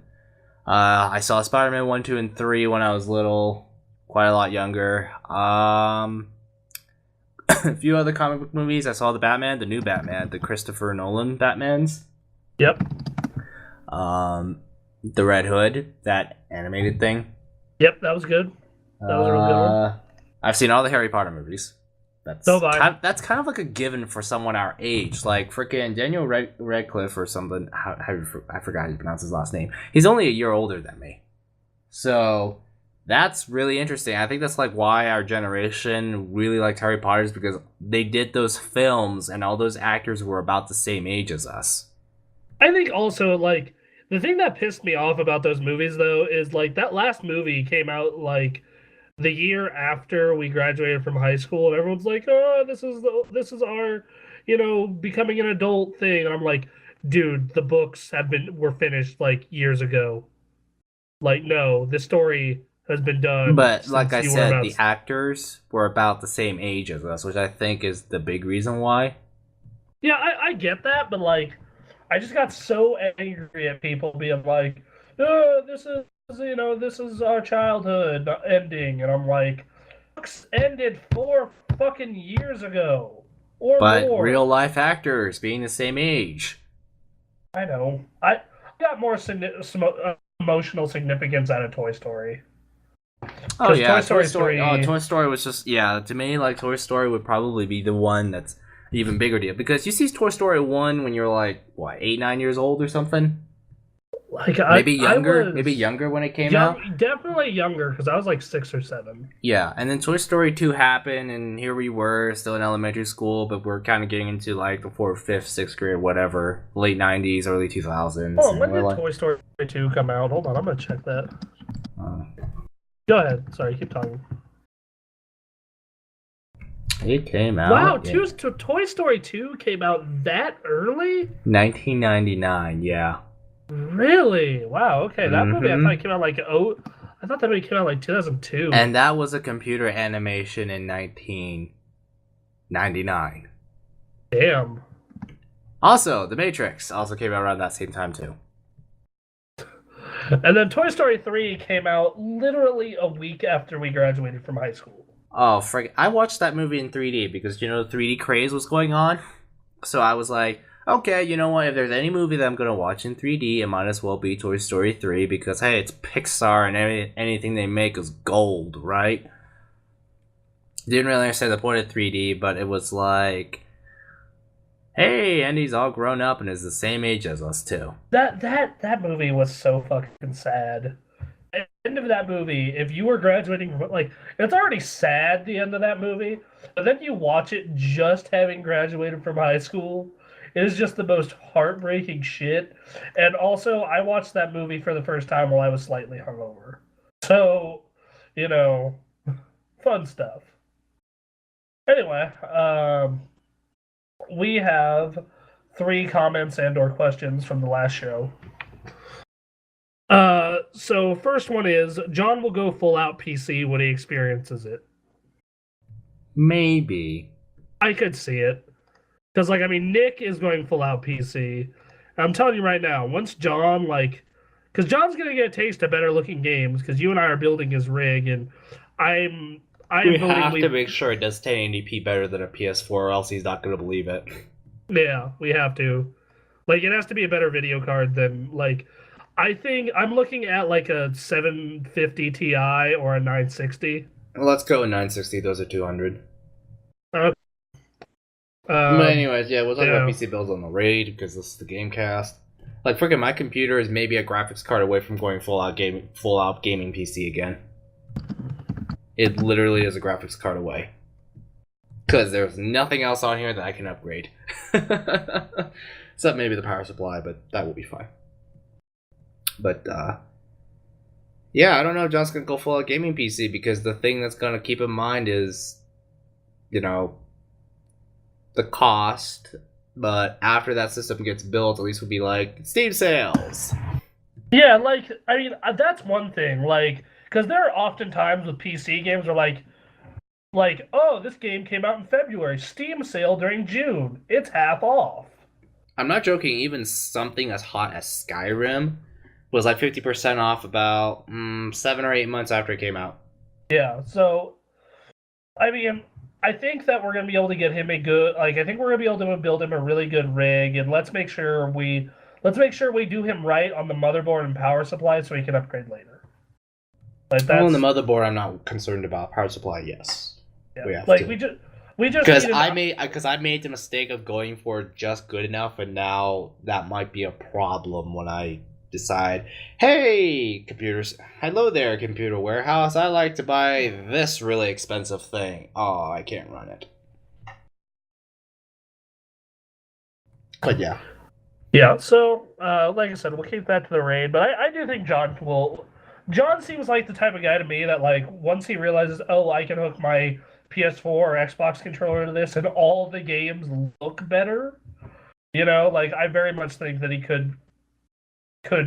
I saw Spider-Man 1, 2, and 3 when I was little, quite a lot younger. A few other comic book movies. I saw the new Batman, the Christopher Nolan Batmans. Yep. The Red Hood, that animated thing. Yep, that was good. That was a real good one. I've seen all the Harry Potter movies. That's kind of like a given for someone our age. Like freaking Daniel Radcliffe or something. I forgot how to pronounce his last name. He's only a year older than me. So that's really interesting. I think that's like why our generation really liked Harry Potter, is because they did those films and all those actors were about the same age as us. I think also, like, the thing that pissed me off about those movies, though, is, like, that last movie came out, like, the year after we graduated from high school, and everyone's like, oh, this is our, becoming an adult thing. And I'm like, dude, the books were finished, like, years ago. Like, no, the story has been done. But, like I said, the actors were about the same age as us, which I think is the big reason why. Yeah, I get that, but, like, I just got so angry at people being like, oh, this is our childhood ending. And I'm like, books ended 4 fucking years ago. Or but more. Real life actors being the same age. I know. I got more emotional significance out of Toy Story. Oh yeah, Toy Story. Toy Story was just, to me, like, Toy Story would probably be the one that's even bigger deal, because you see Toy Story 1 when you're like, what, 8, 9 years old or something? Like, maybe younger when it came out? Definitely younger, because I was like 6 or 7. Yeah, and then Toy Story 2 happened, and here we were, still in elementary school, but we're kind of getting into like the 4th, 5th, 6th grade, whatever, late 90s, early 2000s. Oh, when did Toy Story 2 come out? Hold on, I'm going to check that. Go ahead. Sorry, keep talking. It came out. Wow, Toy Story 2 came out that early? 1999, yeah. Really? Wow, okay. That movie, I thought it came out like, I thought that movie came out like 2002. And that was a computer animation in 1999. Damn. Also, The Matrix also came out around that same time, too. And then Toy Story 3 came out literally a week after we graduated from high school. Oh, frick. I watched that movie in 3D because, the 3D craze was going on. So I was like, okay, you know what? If there's any movie that I'm going to watch in 3D, it might as well be Toy Story 3 because, hey, it's Pixar and anything they make is gold, right? Didn't really understand the point of 3D, but it was like, hey, Andy's all grown up and is the same age as us, too. That movie was so fucking sad. At the end of that movie, if you were graduating from, like, it's already sad, the end of that movie, but then you watch it just having graduated from high school. It is just the most heartbreaking shit. And also, I watched that movie for the first time while I was slightly hungover. So, fun stuff. Anyway, we have 3 comments and/or questions from the last show. So first one is John will go full out PC when he experiences it. Maybe. I could see it. Because, like, I mean, Nick is going full out PC. I'm telling you right now, once John, like, because John's going to get a taste of better looking games, because you and I are building his rig, and I'm We voting have to make sure it does 1080p better than a PS4, or else he's not going to believe it. Yeah, we have to. Like, it has to be a better video card than, like, I think I'm looking at, like, a 750 Ti or a 960. Well, let's go with 960. Those are 200. But anyways, yeah, we'll talk about PC builds on the raid because this is the GameKast. Like, freaking, my computer is maybe a graphics card away from going full out gaming PC again. It literally is a graphics card away because there's nothing else on here that I can upgrade, except maybe the power supply, but that will be fine. But yeah, I don't know if John's gonna go full out gaming PC because the thing that's gonna keep in mind is, you know, the cost, but after that system gets built, at least we'll be like, Steam sales. Yeah, like, I mean, that's one thing, like, because there are often times with PC games where, like, oh, this game came out in February, Steam sale during June, it's half off. I'm not joking, even something as hot as Skyrim was like 50% off about 7 or 8 months after it came out. Yeah, so, I mean, I think that we're going to be able to get him a good, like, I think we're going to be able to build him a really good rig, and let's make sure we do him right on the motherboard and power supply so he can upgrade later. Like, that's... on the motherboard, I'm not concerned about. Power supply, yes. Yeah. We have to. We just because I made the mistake of going for just good enough, and now that might be a problem when I decide, hey, computers, hello there, computer warehouse, I like to buy this really expensive thing. Oh, I can't run it. But yeah. Yeah, so, like I said, we'll keep that to the raid, but I do think John will... John seems like the type of guy to me that, like, once he realizes, oh, I can hook my PS4 or Xbox controller to this and all the games look better, you know, like, I very much think that he could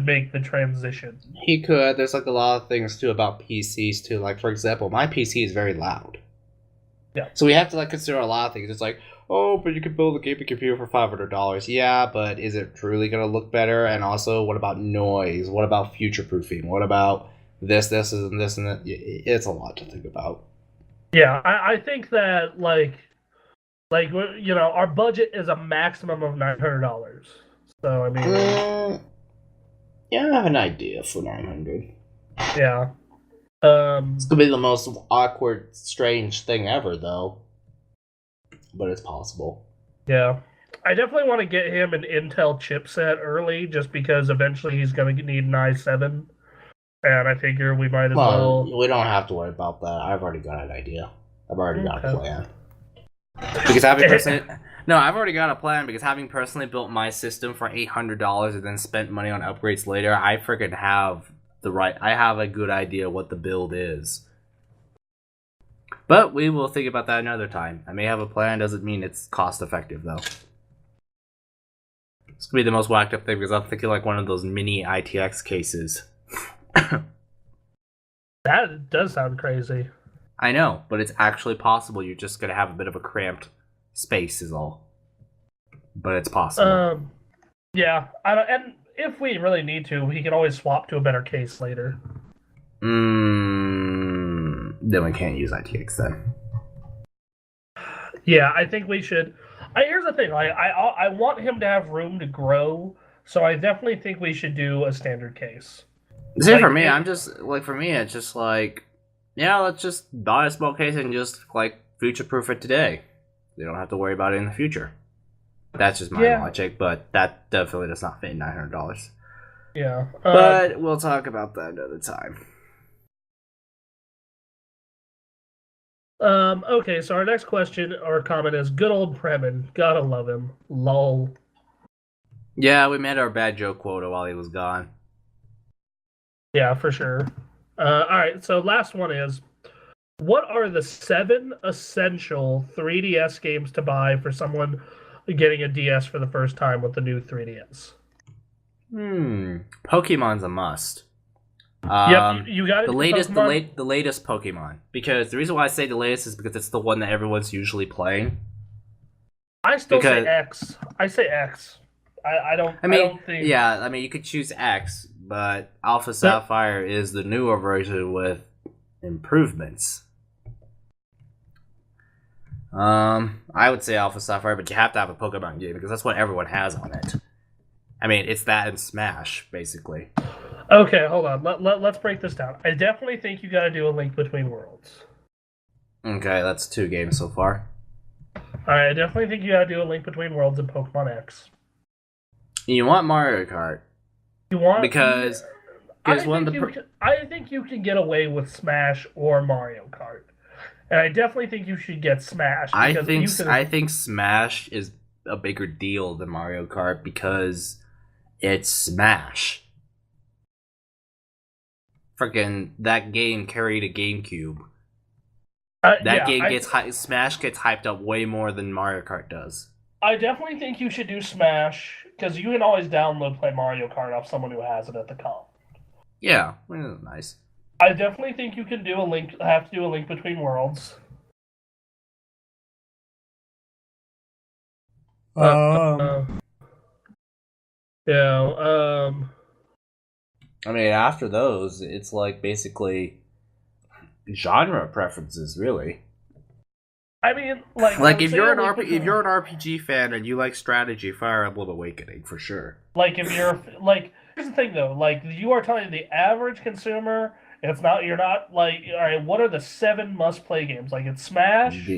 make the transition. He could. There's, like, a lot of things, too, about PCs, too. Like, for example, my PC is very loud. Yeah. So we have to, like, consider a lot of things. It's like, oh, but you could build a gaming computer for $500. Yeah, but is it truly going to look better? And also, what about noise? What about future-proofing? What about this, and this, and that? It's a lot to think about. Yeah, I think that, like, you know, our budget is a maximum of $900. So, I mean... yeah, I have an idea for 900. Yeah. It's gonna be the most awkward, strange thing ever, though. But it's possible. Yeah. I definitely want to get him an Intel chipset early, just because eventually he's going to need an i7. And I figure we might as well... we don't have to worry about that. I've already got an idea. I've already got a plan. Because having personally... No, I've already got a plan, because having personally built my system for $800 and then spent money on upgrades later, I freaking have I have a good idea what the build is. But we will think about that another time. I may have a plan, doesn't mean it's cost effective, though. It's gonna be the most whacked up thing, because I'm thinking like one of those mini ITX cases. That does sound crazy. I know, but it's actually possible. You're just gonna have a bit of a cramped space is all. But it's possible. Yeah, and if we really need to, we can always swap to a better case later. Then we can't use ITX then. Yeah, I think we should. Here's the thing, I want him to have room to grow, so I definitely think we should do a standard case. See, like, for me, it's just like, yeah, let's just buy a small case and just, like, future-proof it today. You don't have to worry about it in the future. That's just my logic, but that definitely does not fit in $900. Yeah. But we'll talk about that another time. Okay, so our next question or comment is good old Premin. Gotta love him. Lol. Yeah, we made our bad joke quota while he was gone. Yeah, for sure. Alright, so last one is, what are the 7 essential 3DS games to buy for someone getting a DS for the first time with the new 3DS. Pokemon's a must. Yep, you got it. The latest Pokemon. Because the reason why I say the latest is because it's the one that everyone's usually playing. I still say X. I say X. I don't think. Yeah, I mean, you could choose X, but Alpha Sapphire is the newer version with improvements. I would say Alpha Sapphire, but you have to have a Pokemon game because that's what everyone has on it. I mean, it's that and Smash, basically. Okay, hold on. Let's break this down. I definitely think you got to do a Link Between Worlds. Okay, that's 2 games so far. I definitely think you got to do a Link Between Worlds and Pokemon X. You want Mario Kart? You want because I think you can get away with Smash or Mario Kart, and I definitely think you should get Smash. I think Smash is a bigger deal than Mario Kart because it's Smash. Freaking that game carried a GameCube. Smash gets hyped up way more than Mario Kart does. I definitely think you should do Smash because you can always play Mario Kart off someone who has it at the comp. Yeah, well, nice. I definitely think you can do a Link Between Worlds. I mean, after those, it's like basically genre preferences, really. I mean, if you're an RPG fan and you like strategy, Fire Emblem Awakening for sure. Here's the thing though, you are telling the average consumer, you're not all right, what are the 7 must-play games? It's Smash.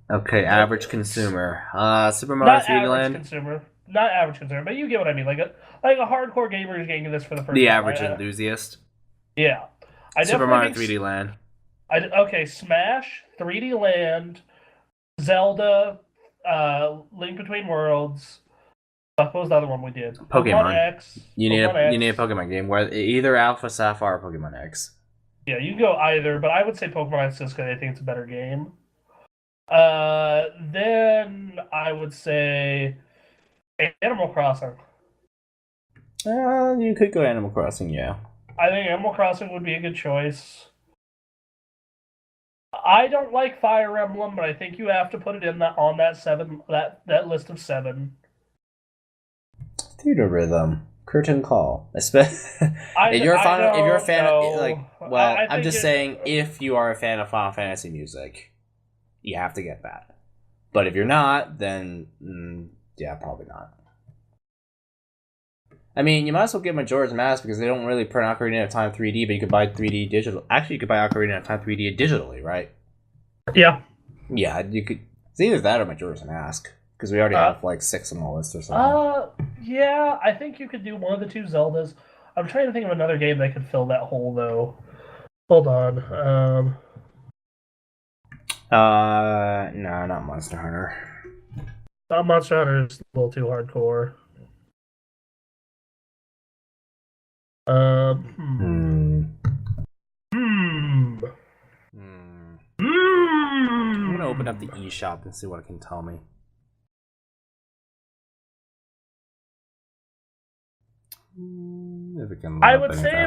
Average consumer. Super Mario 3D Land. Not average consumer, but you get what I mean. A hardcore gamer is getting this for the first time. The average enthusiast. Yeah. Super Mario 3D Land. Smash, 3D Land, Zelda, Link Between Worlds. What was the other one we did? Pokemon X. You need a Pokemon game where either Alpha Sapphire or Pokemon X. Yeah, you can go either, but I would say Pokemon X just because I think it's a better game. Then I would say Animal Crossing. You could go Animal Crossing, yeah. I think Animal Crossing would be a good choice. I don't like Fire Emblem, but I think you have to put it in on that list of 7. Theater Rhythm, Curtain Call. If you're a fan, I'm just saying, if you are a fan of Final Fantasy music, you have to get that. But if you're not, then yeah, probably not. I mean, you might as well get Majora's Mask because they don't really print Ocarina of Time 3D, but you could buy 3D digital. Actually, you could buy Ocarina of Time 3D digitally, right? Yeah. Yeah, you could. It's either that or Majora's Mask because we already have 6 on the list or something. Yeah, I think you could do one of the 2 Zeldas. I'm trying to think of another game that could fill that hole though. Hold on. No, not Monster Hunter. Monster Hunter is a little too hardcore. I'm gonna open up the eShop and see what it can tell me. If it can I would say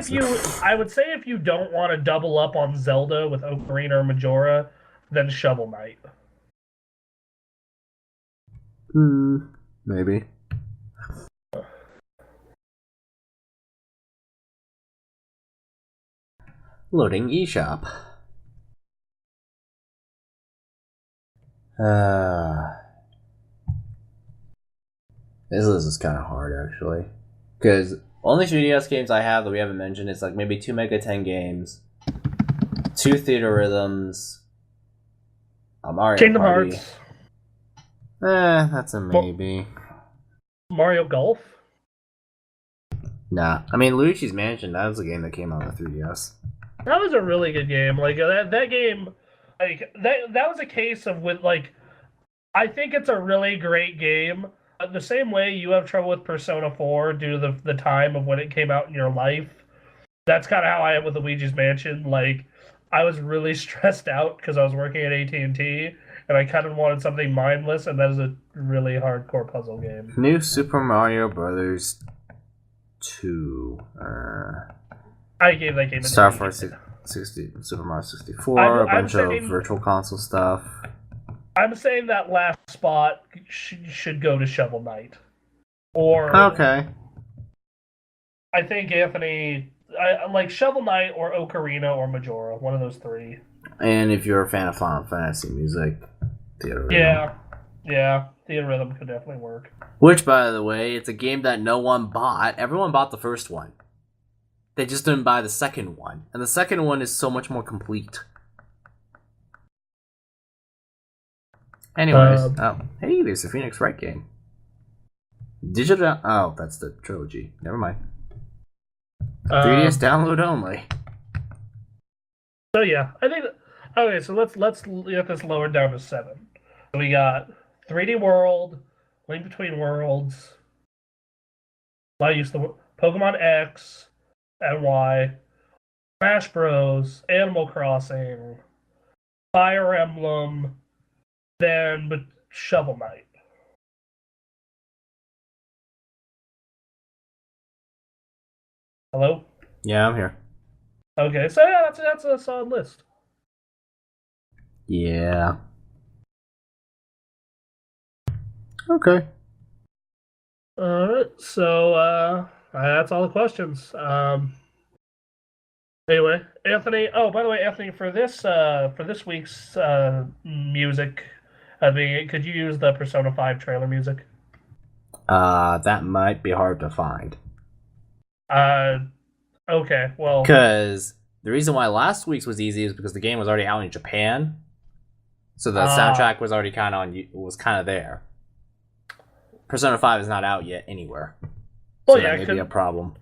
if you don't want to double up on Zelda with Ocarina or Majora, then Shovel Knight. Maybe. Loading eShop. This list is kind of hard, actually. Because only 3DS games I have that we haven't mentioned is maybe 2 Mega 10 games, 2 Theater Rhythms, a Mario Kingdom Party. Hearts. That's a maybe. Mario Golf? Nah. I mean, Luigi's Mansion, that was a game that came out on the 3DS. That was a really good game. That game, that was a case of I think it's a really great game. The same way you have trouble with Persona 4 due to the time of when it came out in your life. That's kind of how I am with Luigi's Mansion. I was really stressed out because I was working at AT&T, and I kind of wanted something mindless, and that is a really hardcore puzzle game. New Super Mario Brothers 2. I gave that game Star Force 60, Super Mario 64, a bunch of Virtual Console stuff. I'm saying that last spot should go to Shovel Knight. Or okay. I think Anthony, like Shovel Knight or Ocarina or Majora, one of those three. And if you're a fan of Final Fantasy music, Theater Rhythm. Yeah, Theater Rhythm could definitely work. Which, by the way, it's a game that no one bought. Everyone bought the first one. They just didn't buy the second one. And the second one is so much more complete. Anyways, hey, there's a Phoenix Wright game. Digital. Oh, that's the trilogy. Never mind. 3DS download only. So yeah, I think. Okay, so let's get this lowered down to 7. So we got 3D World, Link Between Worlds. I used the Pokemon X and Y, Smash Bros, Animal Crossing, Fire Emblem, then Shovel Knight. Hello? Yeah, I'm here. Okay, so yeah, that's a solid list. Yeah. Okay. Alright, so that's all the questions. Anyway, Anthony. Oh, by the way, Anthony, for this week's music, could you use the Persona 5 trailer music? That might be hard to find. Okay, well, because the reason why last week's was easy is because the game was already out in Japan, so the soundtrack was already kind of there. Persona 5 is not out yet anywhere. Well, so that may be a problem.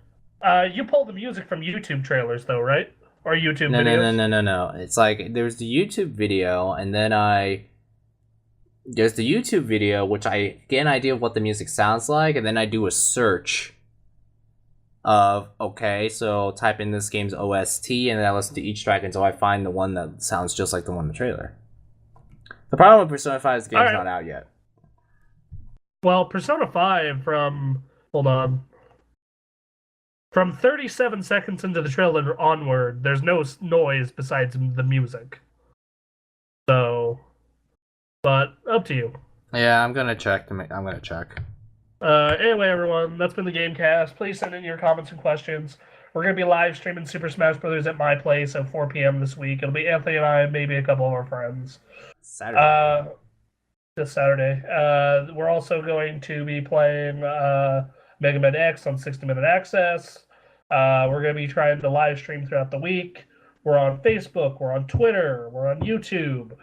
You pulled the music from YouTube trailers, though, right? Or YouTube videos? No. It's like there's the YouTube video, and then there's the YouTube video, which I get an idea of what the music sounds like, and then I do a search of, okay, so type in this game's OST, and then I listen to each track until I find the one that sounds just like the one in the trailer. The problem with Persona 5 is the game's not out yet. Well, Persona 5 from 37 seconds into the trailer onward, there's no noise besides the music. So, but up to you. Yeah, I'm gonna check. Anyway, everyone, that's been the GameKast. Please send in your comments and questions. We're going to be live streaming Super Smash Bros. At my place at 4 p.m. this week. It'll be Anthony and I, maybe a couple of our friends. Saturday. This Saturday. We're also going to be playing Mega Man X on 60-Minute Access. We're going to be trying to live stream throughout the week. We're on Facebook. We're on Twitter. We're on YouTube.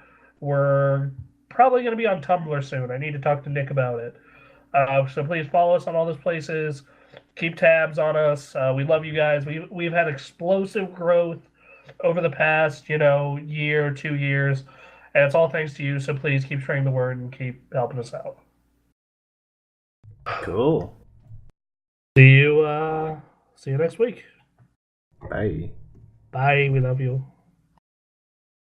We're probably going to be on Tumblr soon. I need to talk to Nick about it. So please follow us on all those places. Keep tabs on us. We love you guys. We've had explosive growth over the past, year, 2 years, and it's all thanks to you. So please keep spreading the word and keep helping us out. Cool. See you next week. Bye. Bye. We love you.